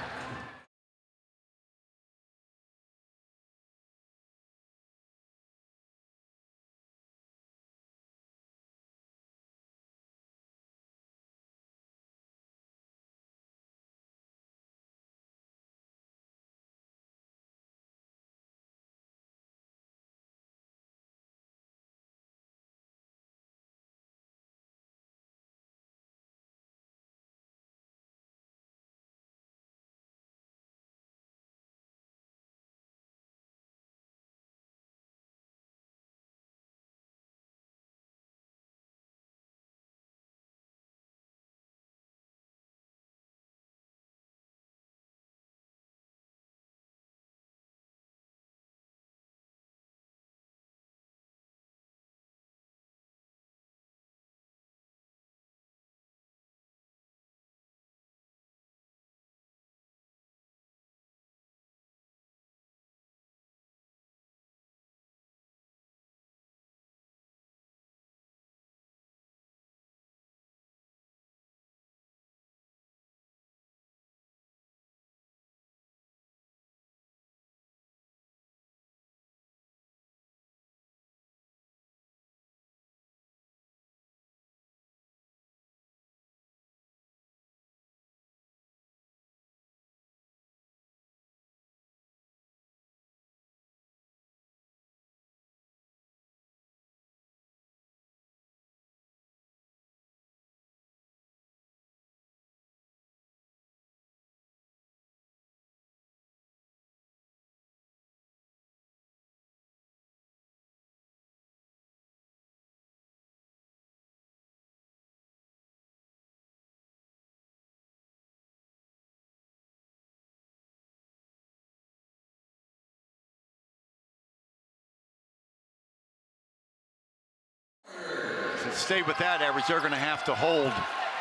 stay with that average, they're going to have to hold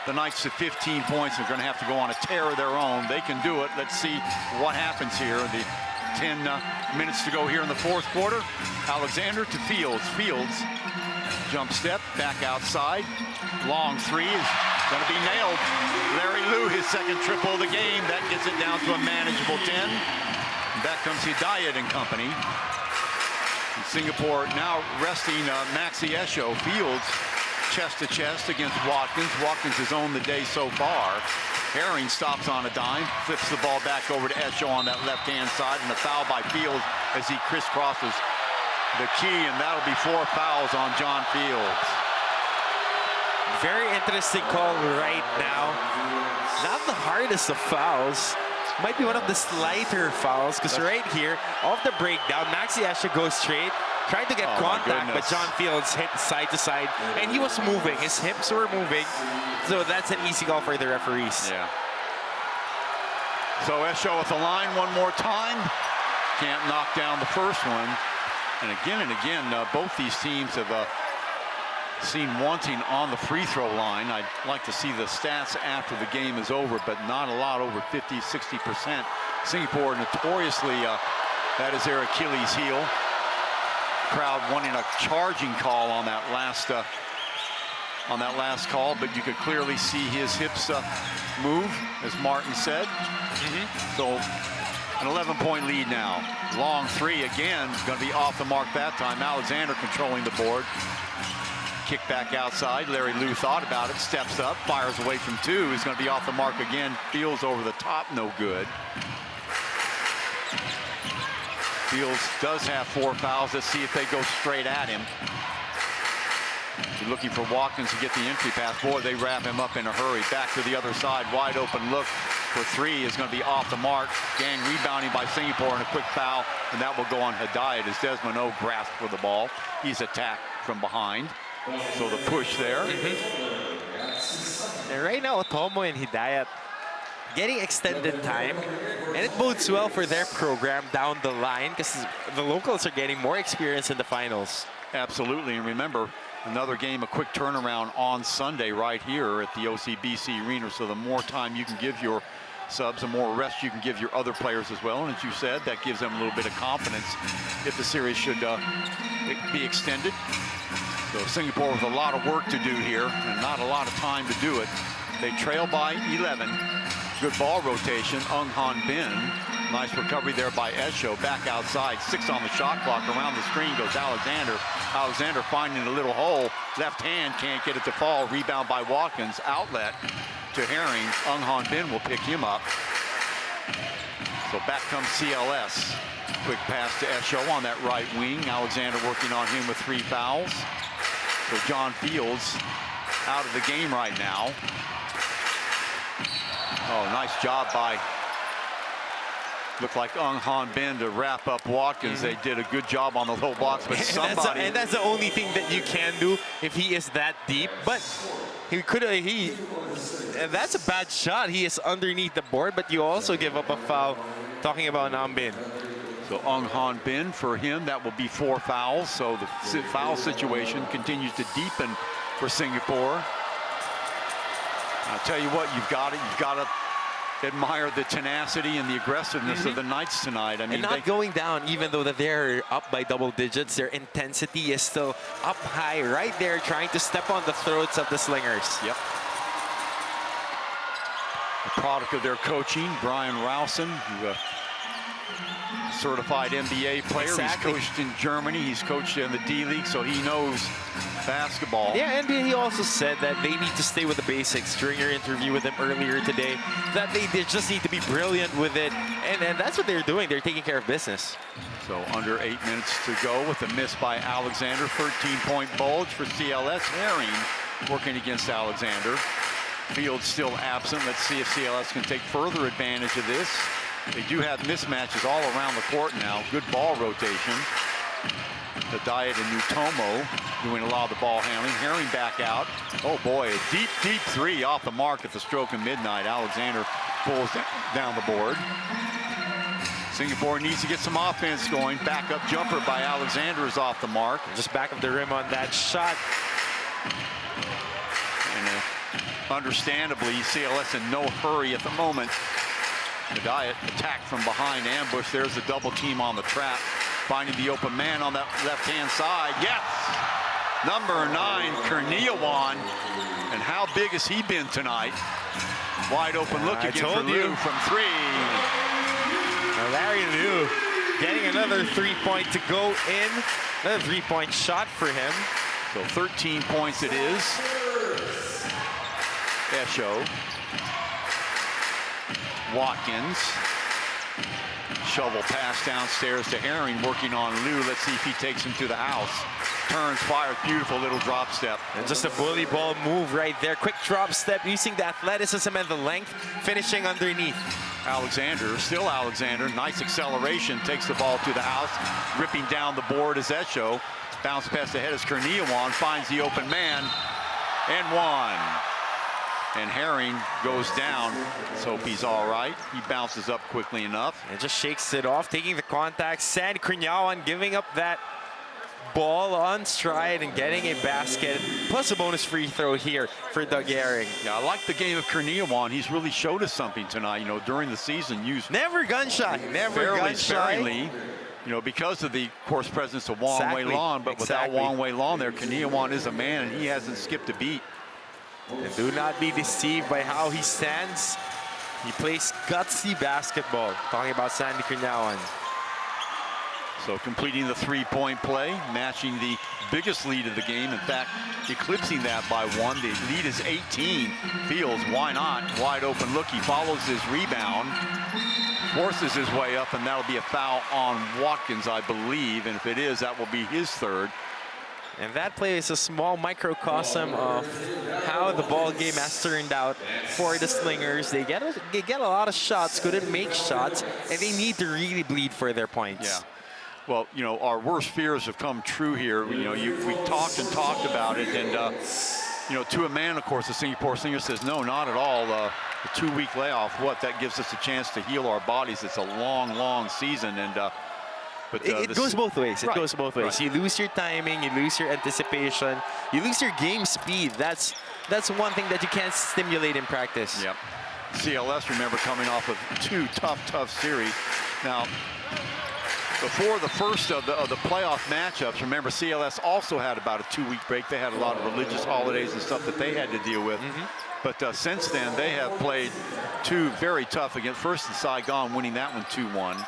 the Knights to 15 points. They're going to have to go on a tear of their own. They can do it. Let's see what happens here. The 10 minutes to go here in the fourth quarter. Alexander to Fields. Fields, jump step, back outside. Long three is going to be nailed. Larry Liu, his second triple of the game. That gets it down to a manageable 10. Back comes Hidayat and company. And Singapore now resting Maxi Esho. Fields chest to chest against Watkins. Watkins has owned the day so far. Herring stops on a dime, flips the ball back over to Esho on that left-hand side, and a foul by Fields as he crisscrosses the key, and that'll be 4 fouls on John Fields. Very interesting call right now. Not the hardest of fouls. Might be one of the slighter fouls, because right here, off the breakdown, Maxi Esho goes straight, tried to get contact, but John Fields hit side to side, and he was moving. His hips were moving, so that's an easy call for the referees. Yeah. So Esho at the line one more time. Can't knock down the first one. And again, both these teams have seen wanting on the free throw line. I'd like to see the stats after the game is over, but not a lot over 50-60%. Singapore notoriously, that is their Achilles heel. Crowd wanting a charging call on that last call, but you could clearly see his hips move, as Martin said. So an 11-point lead now. Long three again, going to be off the mark that time. Alexander controlling the board. Kick back outside. Larry Liu thought about it, steps up, fires away from two. He's going to be off the mark again. Fields over the top, no good. Fields does have 4 fouls. Let's see if they go straight at him. You're looking for Watkins to get the entry pass. Boy, they wrap him up in a hurry. Back to the other side. Wide open look for three is going to be off the mark. Gang rebounding by Singapore and a quick foul. And that will go on Hidayat as Desmond O grasps for the ball. He's attacked from behind. So the push there. And right now, Tomo and Hidayat getting extended time, and it bodes well for their program down the line because the locals are getting more experience in the finals. Absolutely, and remember, another game, a quick turnaround on Sunday right here at the OCBC Arena. So the more time you can give your subs, the more rest you can give your other players as well. And as you said, that gives them a little bit of confidence if the series should be extended. So Singapore with a lot of work to do here and not a lot of time to do it. They trail by 11. Good ball rotation. Han Bin. Nice recovery there by Esho. Back outside. 6 on the shot clock. Around the screen goes Alexander. Alexander finding a little hole. Left hand can't get it to fall. Rebound by Watkins. Outlet to Herring. Han Bin will pick him up. So back comes CLS. Quick pass to Esho on that right wing. Alexander working on him with 3 fouls. So John Fields out of the game right now. Oh, nice job by, looked like Han Bin to wrap up Watkins. They did a good job on the low blocks, but somebody... and that's the only thing that you can do if he is that deep. But he could have, that's a bad shot. He is underneath the board, but you also give up a foul, talking about Han Bin. So Han Bin, for him, that will be 4 fouls. So the foul situation continues to deepen for Singapore. I'll tell you what, you've got to admire the tenacity and the aggressiveness of the Knights tonight. I mean, and not going down, even though that they're up by double digits, their intensity is still up high, right there, trying to step on the throats of the Slingers. Yep. A product of their coaching, Brian Rowson, who certified NBA player. Exactly. He's coached in Germany. He's coached in the D-League, so he knows basketball. Yeah, and he also said that they need to stay with the basics during your interview with him earlier today, that they just need to be brilliant with it, and that's what they're doing. They're taking care of business. So under 8 minutes to go with a miss by Alexander. 13-point bulge for CLS. Herring working against Alexander. Field still absent. Let's see if CLS can take further advantage of this. They do have mismatches all around the court now. Good ball rotation. Hidayat and Nutomo doing a lot of the ball handling. Herring back out. Oh boy, a deep, deep 3 off the mark at the stroke of midnight. Alexander pulls down the board. Singapore needs to get some offense going. Backup jumper by Alexander is off the mark. Just back of the rim on that shot. And understandably, CLS in no hurry at the moment. The guy attacked from behind, ambush. There's the double team on the trap. Finding the open man on that left-hand side. Yes! Number 9, Kurniawan. And how big has he been tonight? Wide open look again for Liu from 3. Now Larry Liu getting another 3-point to go in. Another 3-point shot for him. So 13 points it is. Esho. Watkins. Shovel pass downstairs to Herring, working on Liu. Let's see if he takes him to the house. Turns, fires, beautiful little drop step. And just a bully ball move right there. Quick drop step, using the athleticism and the length, finishing underneath. Alexander, still Alexander. Nice acceleration, takes the ball to the house. Ripping down the board is Esho. Bounce pass ahead is Kurniawan, finds the open man, and 1. And Herring goes down. Let's hope he's all right. He bounces up quickly enough. And just shakes it off, taking the contact. Sandy Kurniawan giving up that ball on stride and getting a basket, plus a bonus free throw here for Doug Herring. Yeah, I like the game of Kurniawan. He's really showed us something tonight. You know, during the season, used never gun shy, never gun shy. You know, because of the course presence of Wong Wei Lon, but without Wong Wei Lon there, Kurniawan is a man, and he hasn't skipped a beat. And do not be deceived by how he stands. He plays gutsy basketball. Talking about Sandy Kurniawan. So completing the 3-point play, matching the biggest lead of the game. In fact, eclipsing that by 1. The lead is 18. Fields, why not? Wide open look. He follows his rebound, forces his way up, and that'll be a foul on Watkins, I believe. And if it is, that will be his 3rd. And that play is a small microcosm of how the ball game has turned out for the Slingers. They get a lot of shots, couldn't make shots, and they need to really bleed for their points. Yeah. Well, you know, our worst fears have come true here. You know, we talked and talked about it, and you know, to a man, of course, the Singapore Slinger says no, not at all. The 2-week layoff, that gives us a chance to heal our bodies. It's a long, long season, and but it goes both ways. It goes both ways. Right. You lose your timing, you lose your anticipation, you lose your game speed. That's one thing that you can't stimulate in practice. Yep. CLS, remember, coming off of 2 tough series. Now, before the first of the playoff matchups, remember, CLS also had about a 2-week break. They had a lot of religious holidays and stuff that they had to deal with. But since then, they have played 2 very tough against, first in Saigon, winning that one 2-1.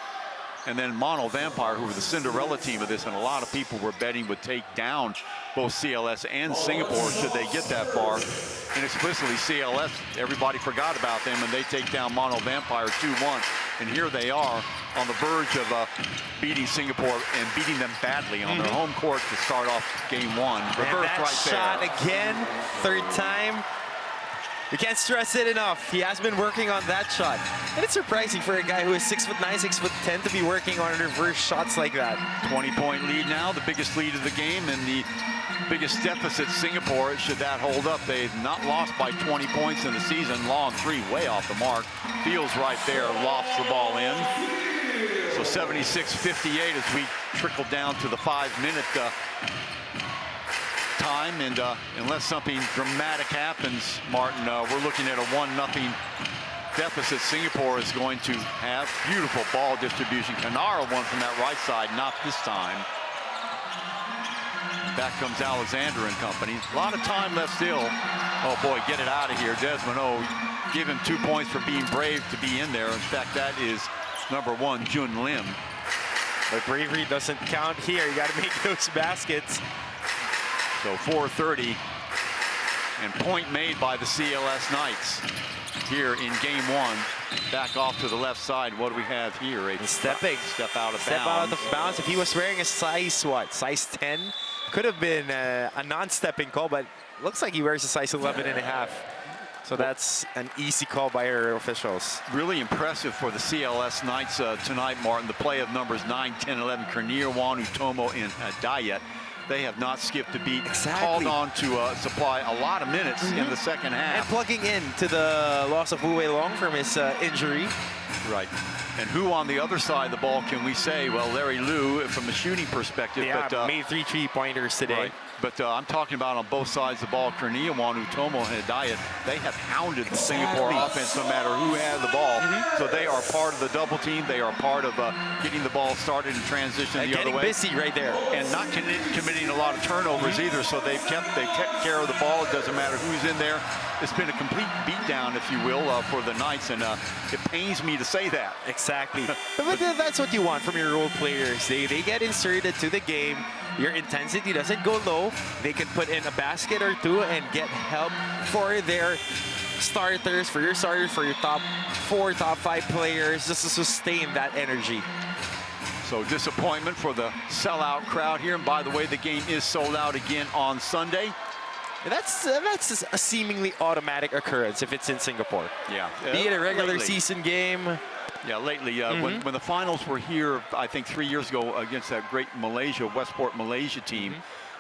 And then Mono Vampire, who were the Cinderella team of this, and a lot of people were betting would take down both CLS and Singapore should they get that far. And explicitly, CLS, everybody forgot about them, and they take down Mono Vampire 2-1. And here they are on the verge of beating Singapore and beating them badly on their home court to start off game 1. Reverse right shot there. Again, 3rd time. We can't stress it enough. He has been working on that shot. And it's surprising for a guy who is 6'9", 6'10" to be working on reverse shots like that. 20-point lead now, the biggest lead of the game, and the biggest deficit Singapore, should that hold up. They've not lost by 20 points in the season. Long 3, way off the mark. Fields right there, lofts the ball in. So 76-58 as we trickle down to the 5-minute time, and unless something dramatic happens, Martin, we're looking at a 1-0 deficit. Singapore is going to have beautiful ball distribution. Kanara won from that right side, not this time. Back comes Alexander and company. A lot of time left still. Oh boy, get it out of here. Desmond O, give him 2 points for being brave to be in there. In fact, that is number 1, Jun Lim. But bravery doesn't count here. You got to make those baskets. So 4:30, and point made by the CLS Knights here in game 1. Back off to the left side. What do we have here? A step out of bounds. If he was wearing a size, what, size 10? Could have been a non-stepping call, but looks like he wears a size 11.5. So that's an easy call by our officials. Really impressive for the CLS Knights tonight, Martin. The play of numbers 9, 10, 11, Kurniawan, Utomo, and Dayet. They have not skipped a beat. Called on to supply a lot of minutes in the second half. And plugging in to the loss of Wu Wei Long from his injury. Right. And who on the other side of the ball can we say? Well, Larry Liu from a shooting perspective. Yeah, but, made 3 3-pointers today. Right. But I'm talking about on both sides of the ball, Kernia, Wanutomo, and Hidayat. They have hounded the Singapore offense no matter who had the ball. So they are part of the double team. They are part of getting the ball started and transition the other way. Getting busy right there. And not committing a lot of turnovers either. So they've kept care of the ball. It doesn't matter who's in there. It's been a complete beatdown, if you will, for the Knights. And it pains me to say that. Exactly. But that's what you want from your role players. They get inserted to the game. Your intensity doesn't go low. They can put in a basket or two and get help for their starters, for your top 4, top 5 players, just to sustain that energy. So disappointment for the sellout crowd here. And by the way, the game is sold out again on Sunday. And that's a seemingly automatic occurrence if it's in Singapore. Yeah. Be it a regular season game. Yeah, lately, when the finals were here, I think 3 years ago against that great Westport Malaysia team,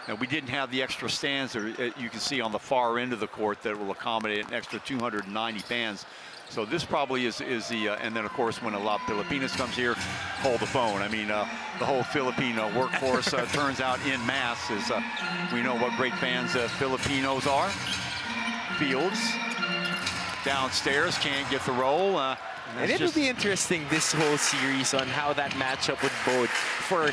and we didn't have the extra stands there. You can see on the far end of the court that will accommodate an extra 290 fans. So this probably is the, and then of course when Alab Pilipinas comes here, hold the phone. I mean, the whole Filipino workforce turns out in mass, as we know what great fans Filipinos are. Fields downstairs, can't get the roll. And it'll be interesting this whole series on how that matchup would bode for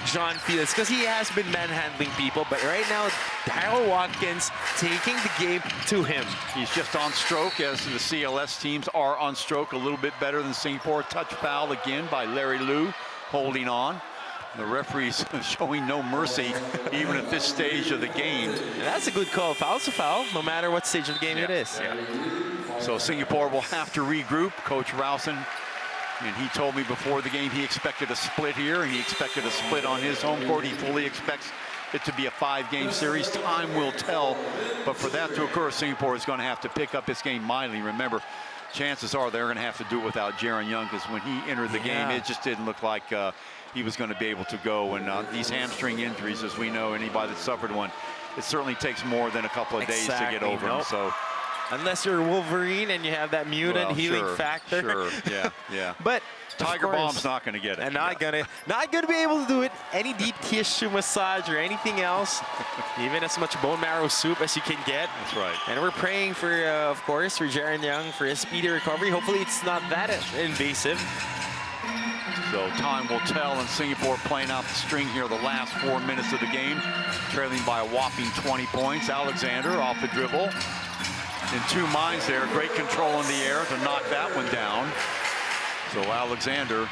John Fields, because he has been manhandling people, but right now Daryl Watkins taking the game to him. He's just on stroke, as the CLS teams are on stroke, a little bit better than Singapore. Touch foul again by Larry Liu, holding on. The referee's showing no mercy even at this stage of the game. And that's a good call. Foul's a foul, no matter what stage of the game it is. Yeah. So Singapore will have to regroup. Coach Rowson, and he told me before the game he expected a split here, and he expected a split on his home court. He fully expects it to be a 5-game series. Time will tell, but for that to occur, Singapore is going to have to pick up this game mildly. Remember, chances are they're going to have to do it without Jaren Young, because when he entered the game, it just didn't look like he was going to be able to go. And these hamstring injuries, as we know, anybody that suffered one, it certainly takes more than a couple of days to get over them. So, unless you're Wolverine and you have that mutant healing factor. Sure, yeah. But Tiger Bomb's not going to get it. And not gonna be able to do it. Any deep tissue massage or anything else, even as much bone marrow soup as you can get. That's right. And we're praying for, of course, for Jaren Young for his speedy recovery. Hopefully, it's not that invasive. So time will tell, and Singapore playing out the string here the last 4 minutes of the game, trailing by a whopping 20 points. Alexander off the dribble. In two minds there, great control in the air to knock that one down. So Alexander,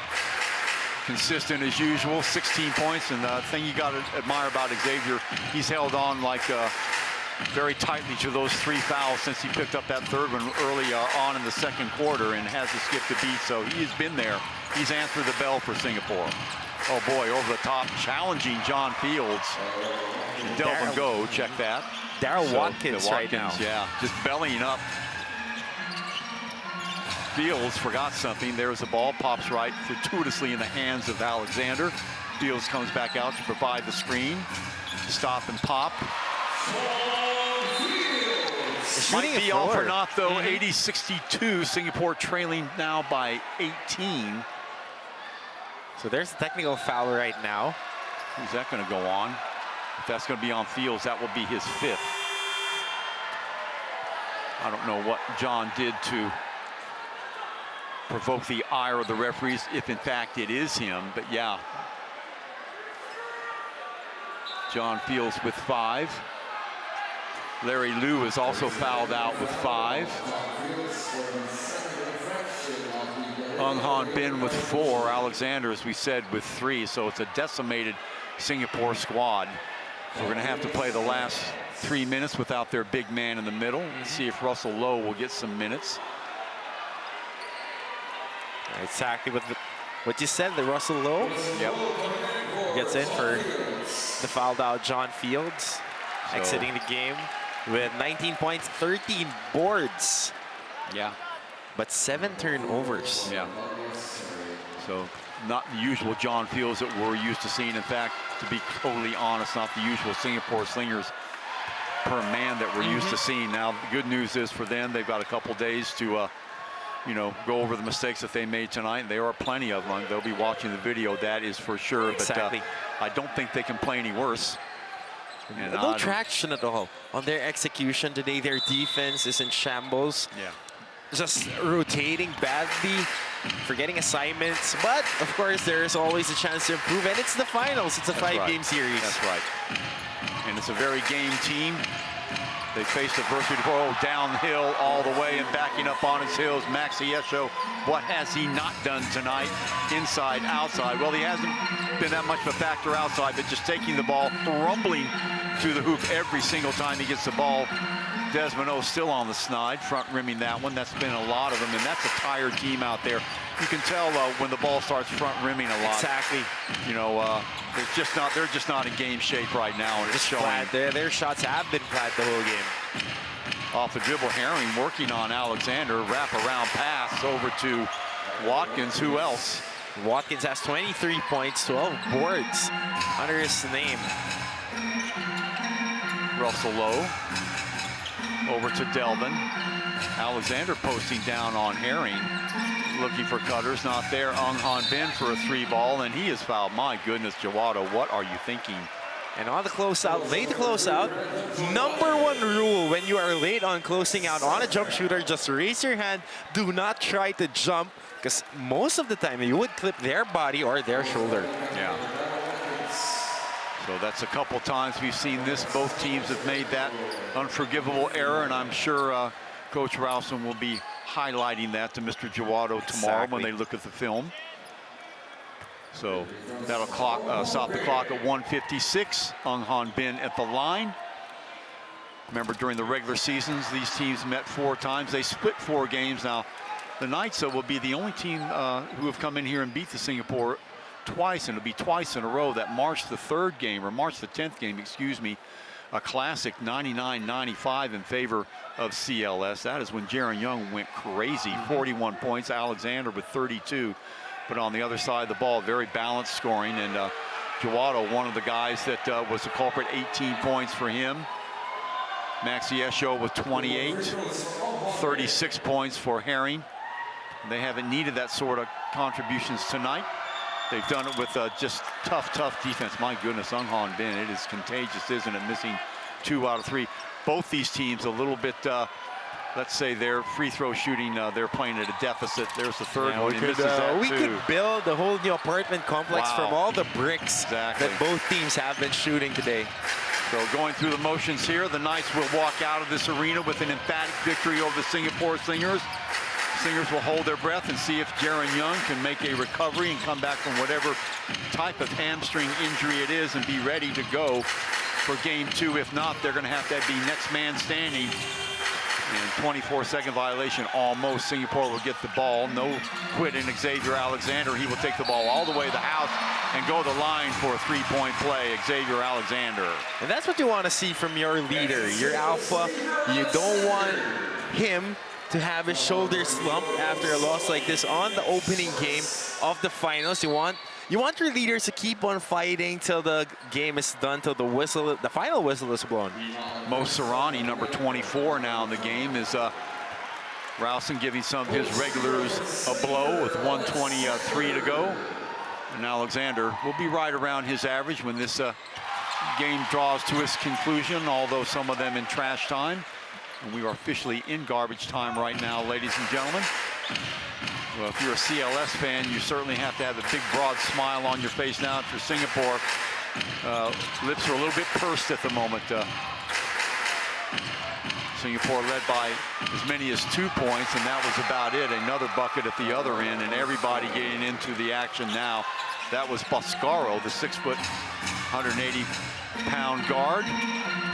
consistent as usual, 16 points. And the thing you got to admire about Xavier, he's held on like very tightly to those 3 fouls since he picked up that third one early on in the second quarter and hasn't skipped a beat. So he has been there. He's answered the bell for Singapore. Oh boy, over the top, challenging John Fields. Delvin Go, check that. Daryl Watkins right now. Yeah, just bellying up. Fields forgot something. There's the ball, pops right fortuitously in the hands of Alexander. Fields comes back out to provide the screen. Stop and pop. Might be all for naught though. 80-62. Singapore trailing now by 18. So there's a technical foul right now. Who's that going to go on? If that's going to be on Fields, that will be his 5th. I don't know what John did to provoke the ire of the referees, if in fact it is him, but yeah. John Fields with 5. Larry Liu is also fouled out with 5. Ung Han Bin with 4. Alexander, as we said, with 3. So it's a decimated Singapore squad. We're going to have to play the last 3 minutes without their big man in the middle. Let's see if Russell Lowe will get some minutes. Exactly what you said, the Russell Lowe. Yep. Gets in for the fouled out John Fields, exiting the game with 19 points, 13 boards. Yeah. But 7 turnovers. Yeah. So not the usual John Fields that we're used to seeing. In fact, to be totally honest, not the usual Singapore Slingers per man that we're used to seeing. Now, the good news is for them, they've got a couple days to go over the mistakes that they made tonight. There are plenty of them. They'll be watching the video, that is for sure. Exactly. But I don't think they can play any worse. And no traction at all on their execution today. Their defense is in shambles. Yeah. Just rotating badly, forgetting assignments. But, of course, there is always a chance to improve. And it's the finals. It's a five-game series. That's right. And it's a very game team. They faced adversity before, downhill all the way and backing up on his heels. Maxi Esho, what has he not done tonight? Inside, outside. Well, he hasn't been that much of a factor outside, but just taking the ball, rumbling to the hoop every single time he gets the ball. Desmond O still on the snide, front rimming that one. That's been a lot of them, and that's a tired team out there. You can tell when the ball starts front rimming a lot. Exactly. You know, they're just not in game shape right now, and it's showing. Their shots have been flat the whole game. Off the dribble, Herring working on Alexander. Wrap-around pass over to Watkins. Who else? Watkins has 23 points, 12 boards under his name. Russell Lowe. Over to Delvin. Alexander posting down on Herring. Looking for cutters, not there. Ung Han Bin for a 3-ball, and he is fouled. My goodness, Jawado, what are you thinking? And on the closeout, late closeout, #1 rule when you are late on closing out on a jump shooter, just raise your hand. Do not try to jump, because most of the time you would clip their body or their shoulder. Yeah. So that's a couple times we've seen this. Both teams have made that unforgivable error, and I'm sure Coach Ralston will be highlighting that to Mr. Jawado tomorrow when they look at the film. So that'll stop the clock at 1:56. Ung Han Bin at the line. Remember, during the regular seasons, these teams met 4 times. They split 4 games. Now, the Knights will be the only team who have come in here and beat the Singapore twice, and it'll be twice in a row. That March the 3rd game, or March the 10th game, excuse me, a classic 99-95 in favor of CLS. That is when Jaren Young went crazy. 41 points, Alexander with 32. But on the other side of the ball, very balanced scoring. And Jawado, one of the guys that was the culprit, 18 points for him. Maxi Esho with 28, 36 points for Herring. They haven't needed that sort of contributions tonight. They've done it with just tough defense. My goodness, Ung Han Bin, it is contagious, isn't it? Missing 2 out of 3. Both these teams a little bit, let's say their free throw shooting, they're playing at a deficit. There's the 3rd one. We could build a whole new apartment complex from all the bricks that both teams have been shooting today. So going through the motions here, the Knights will walk out of this arena with an emphatic victory over the Singapore Slingers. Slingers will hold their breath and see if Jaren Young can make a recovery and come back from whatever type of hamstring injury it is and be ready to go for game 2. If not, they're going to have be next man standing. And 24-second violation, almost. Singapore will get the ball. No quit in Xavier Alexander. He will take the ball all the way to the house and go to the line for a 3-point play. Xavier Alexander. And that's what you want to see from your leader, your alpha. You don't want him to have his shoulders slump after a loss like this on the opening game of the finals. You want your leaders to keep on fighting till the game is done, till the final whistle is blown. Mo Serrani, number 24 now in the game, is Ralston giving some of his regulars a blow with 1:23 to go. And Alexander will be right around his average when this game draws to its conclusion, although some of them in trash time. And we are officially in garbage time right now, ladies and gentlemen. Well, if you're a CLS fan, you certainly have to have a big, broad smile on your face now. If you're Singapore, lips are a little bit pursed at the moment. Singapore led by as many as 2 points, and that was about it. Another bucket at the other end, and everybody getting into the action now. That was Boscaro, the 6-foot, 180-pound guard,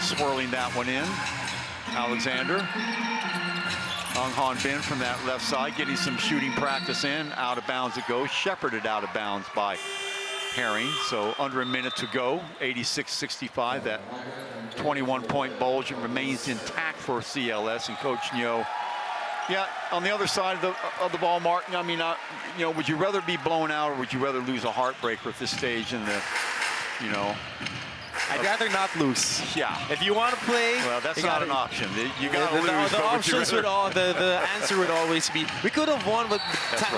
swirling that one in. Alexander. Ung Han Bin from that left side, getting some shooting practice in. Out of bounds it goes. Shepherded out of bounds by Herring. So under a minute to go. 86-65. That 21-point bulge remains intact for CLS. And Coach Nyo, yeah, on the other side of the ball, Martin, I mean, you know, would you rather be blown out or would you rather lose a heartbreaker at this stage in the, you know, I'd rather not lose. Yeah. If you want to play, Well, that's you not gotta, an option. You got to lose. The options would all the answer would always be we could have won, but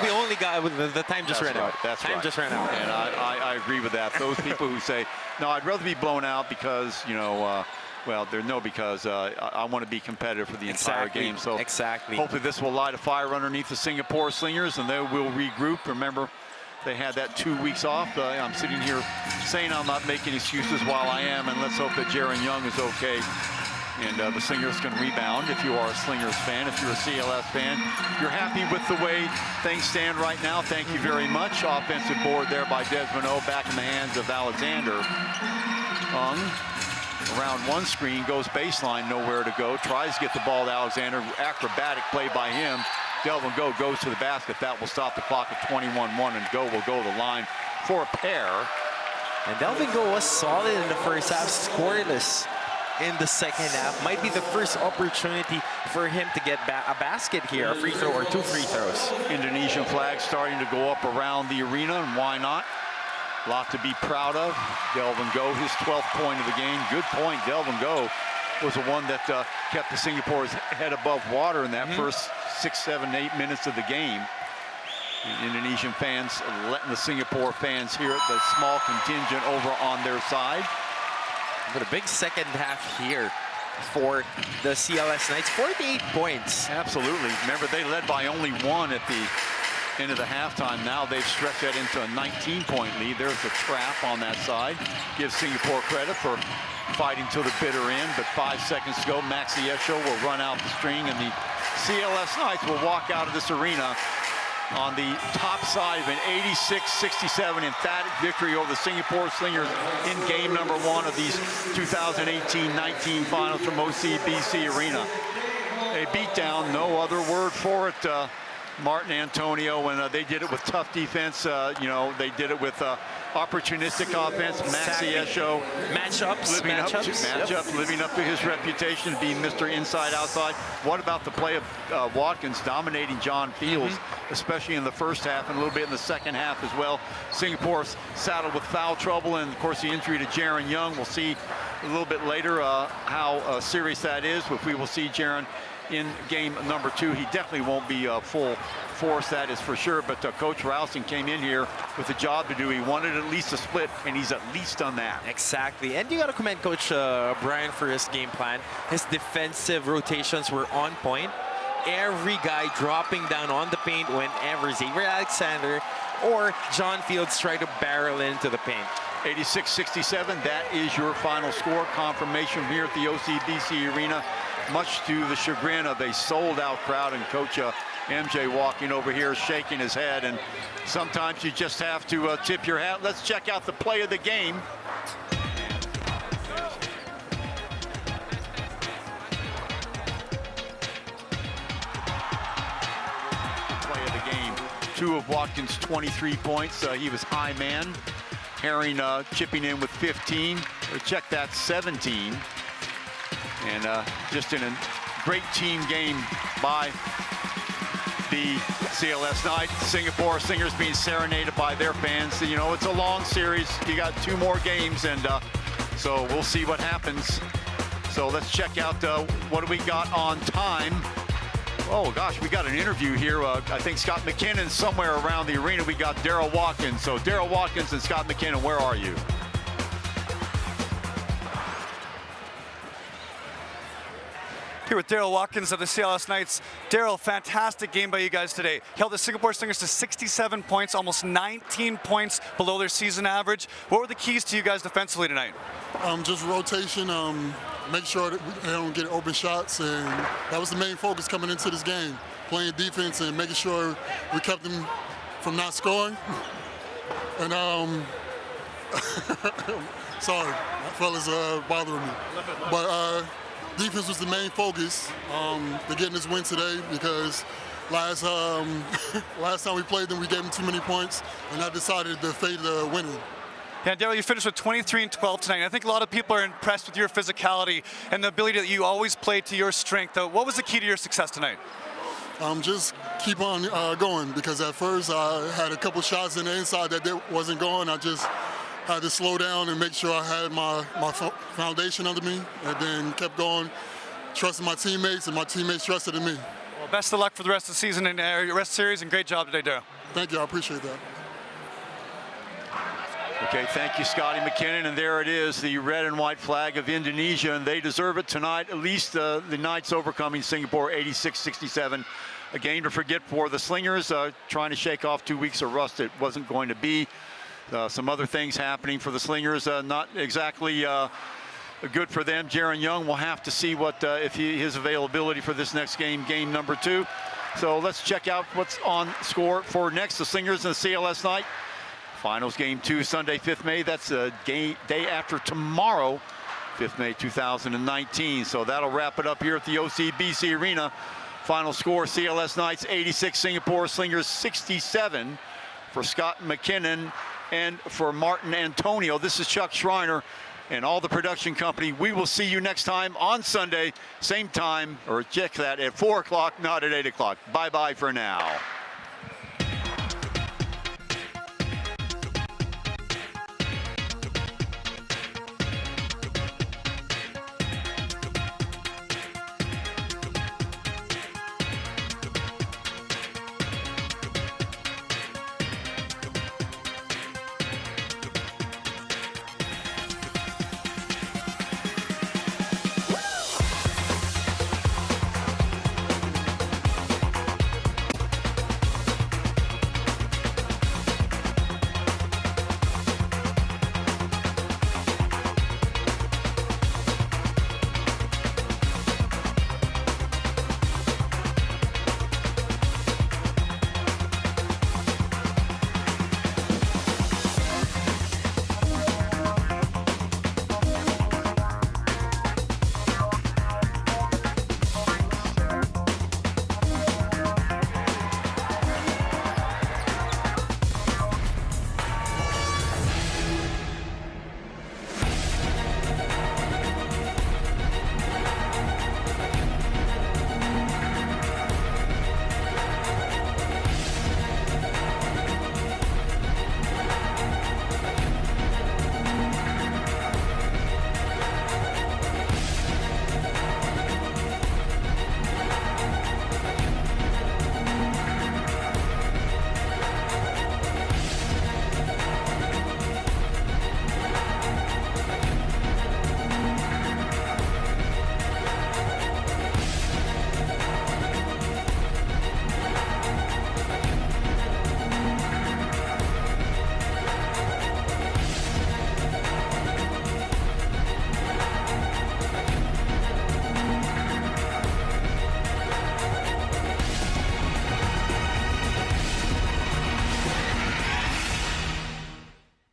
we only got the time just ran out. That's time just ran out. And I agree with that. Those people who say, no, I'd rather be blown out because well, there's no because I want to be competitive for the entire game. So hopefully this will light a fire underneath the Singapore Slingers, and they will regroup. Remember, they had that 2 weeks off. I'm sitting here saying I'm not making excuses while I am, and let's hope that Jaren Young is okay. And the Slingers can rebound if you are a Slingers fan. If you're a CLS fan, you're happy with the way things stand right now. Thank you very much. Offensive board there by Desmond O, back in the hands of Alexander. Around one screen, goes baseline, nowhere to go. Tries to get the ball to Alexander. Acrobatic play by him. Delvin Go goes to the basket. That will stop the clock at 21-1, and Go will go to the line for a pair. And Delvin Go was solid in the first half, scoreless in the second half. Might be the first opportunity for him to get a basket here, a free throw or 2 free throws. Indonesian flag starting to go up around the arena, and why not? A lot to be proud of. Delvin Go, his 12th point of the game. Good point. Delvin Go was the one that kept the Singapore's head above water in that first 6, 7, 8 minutes of the game. And Indonesian fans letting the Singapore fans hear it, the small contingent over on their side. But a big second half here for the CLS Knights. 48 points. Absolutely. Remember, they led by only 1 at the end of the halftime. Now they've stretched that into a 19-point lead. There's a trap on that side. Give Singapore credit for fighting till the bitter end, but 5 seconds to go. Maxi Esho will run out the string, and the CLS Knights will walk out of this arena on the top side of an 86-67 emphatic victory over the Singapore Slingers in game number 1 of these 2018-19 finals from OCBC Arena. A beatdown, no other word for it. Martin Antonio, and they did it with tough defense. They did it with opportunistic offense. Maxi Esho matchups, living up to his reputation to be Mr. Inside Outside. What about the play of Watkins dominating John Fields, especially in the first half and a little bit in the second half as well? Singapore's saddled with foul trouble, and of course the injury to Jaren Young. We'll see a little bit later how serious that is. If we will see Jaren in game number 2, he definitely won't be full force, that is for sure. But Coach Rowson came in here with a job to do. He wanted at least a split, and he's at least done that. Exactly. And you got to commend Coach Brian for his game plan. His defensive rotations were on point. Every guy dropping down on the paint whenever Xavier Alexander or John Fields try to barrel into the paint. 86-67, that is your final score. Confirmation here at the OCBC Arena, much to the chagrin of a sold-out crowd, and Coach MJ walking over here shaking his head, and sometimes you just have to tip your hat. Let's check out the play of the game. Play of the game. 2 of Watkins' 23 points. He was high man. Herring chipping in with 15. Check that, 17. And just in a great team game by the CLS Knights. Singapore Slingers being serenaded by their fans. You know, it's a long series. You got 2 more games, and so we'll see what happens. So let's check out what do we got on time. Oh gosh, we got an interview here. I think Scott McKinnon somewhere around the arena. We got Daryl Watkins. So Daryl Watkins and Scott McKinnon, where are you? Here with Daryl Watkins of the CLS Knights. Daryl, fantastic game by you guys today. Held the Singapore Slingers to 67 points, almost 19 points below their season average. What were the keys to you guys defensively tonight? Just rotation, make sure that they don't get open shots, and that was the main focus coming into this game. Playing defense and making sure we kept them from not scoring. And sorry, that fella's bothering me. But defense was the main focus to getting this win today, because last time we played them, we gave them too many points, and I decided to fade the winning. Yeah, Daryl, you finished with 23 and 12 tonight. I think a lot of people are impressed with your physicality and the ability that you always play to your strength. What was the key to your success tonight? Just keep on going, because at first I had a couple shots in the inside that wasn't going. I just had to slow down and make sure I had my foundation under me, and then kept going, trusting my teammates, and my teammates trusted in me. Well, best of luck for the rest of the season and rest of the series, and great job today, Daryl. Thank you. I appreciate that. Okay, thank you, Scotty McKinnon. And there it is, the red and white flag of Indonesia, and they deserve it tonight. At least the Knights overcoming Singapore 86-67. A game to forget for the Slingers, trying to shake off 2 weeks of rust it wasn't going to be. Some other things happening for the Slingers, not exactly good for them. Jaren Young will have to see what if his availability for this next game, game number 2. So let's check out what's on score for next. The Slingers and the CLS night. Finals game 2, Sunday, 5th May. That's a day after tomorrow, 5th May 2019. So that'll wrap it up here at the OCBC Arena. Final score, CLS Knights 86, Singapore Slingers 67. For Scott McKinnon and for Martin Antonio, this is Chuck Schreiner and all the production company. We will see you next time on Sunday, same time, or check that at 4 o'clock, not at 8 o'clock. Bye-bye for now.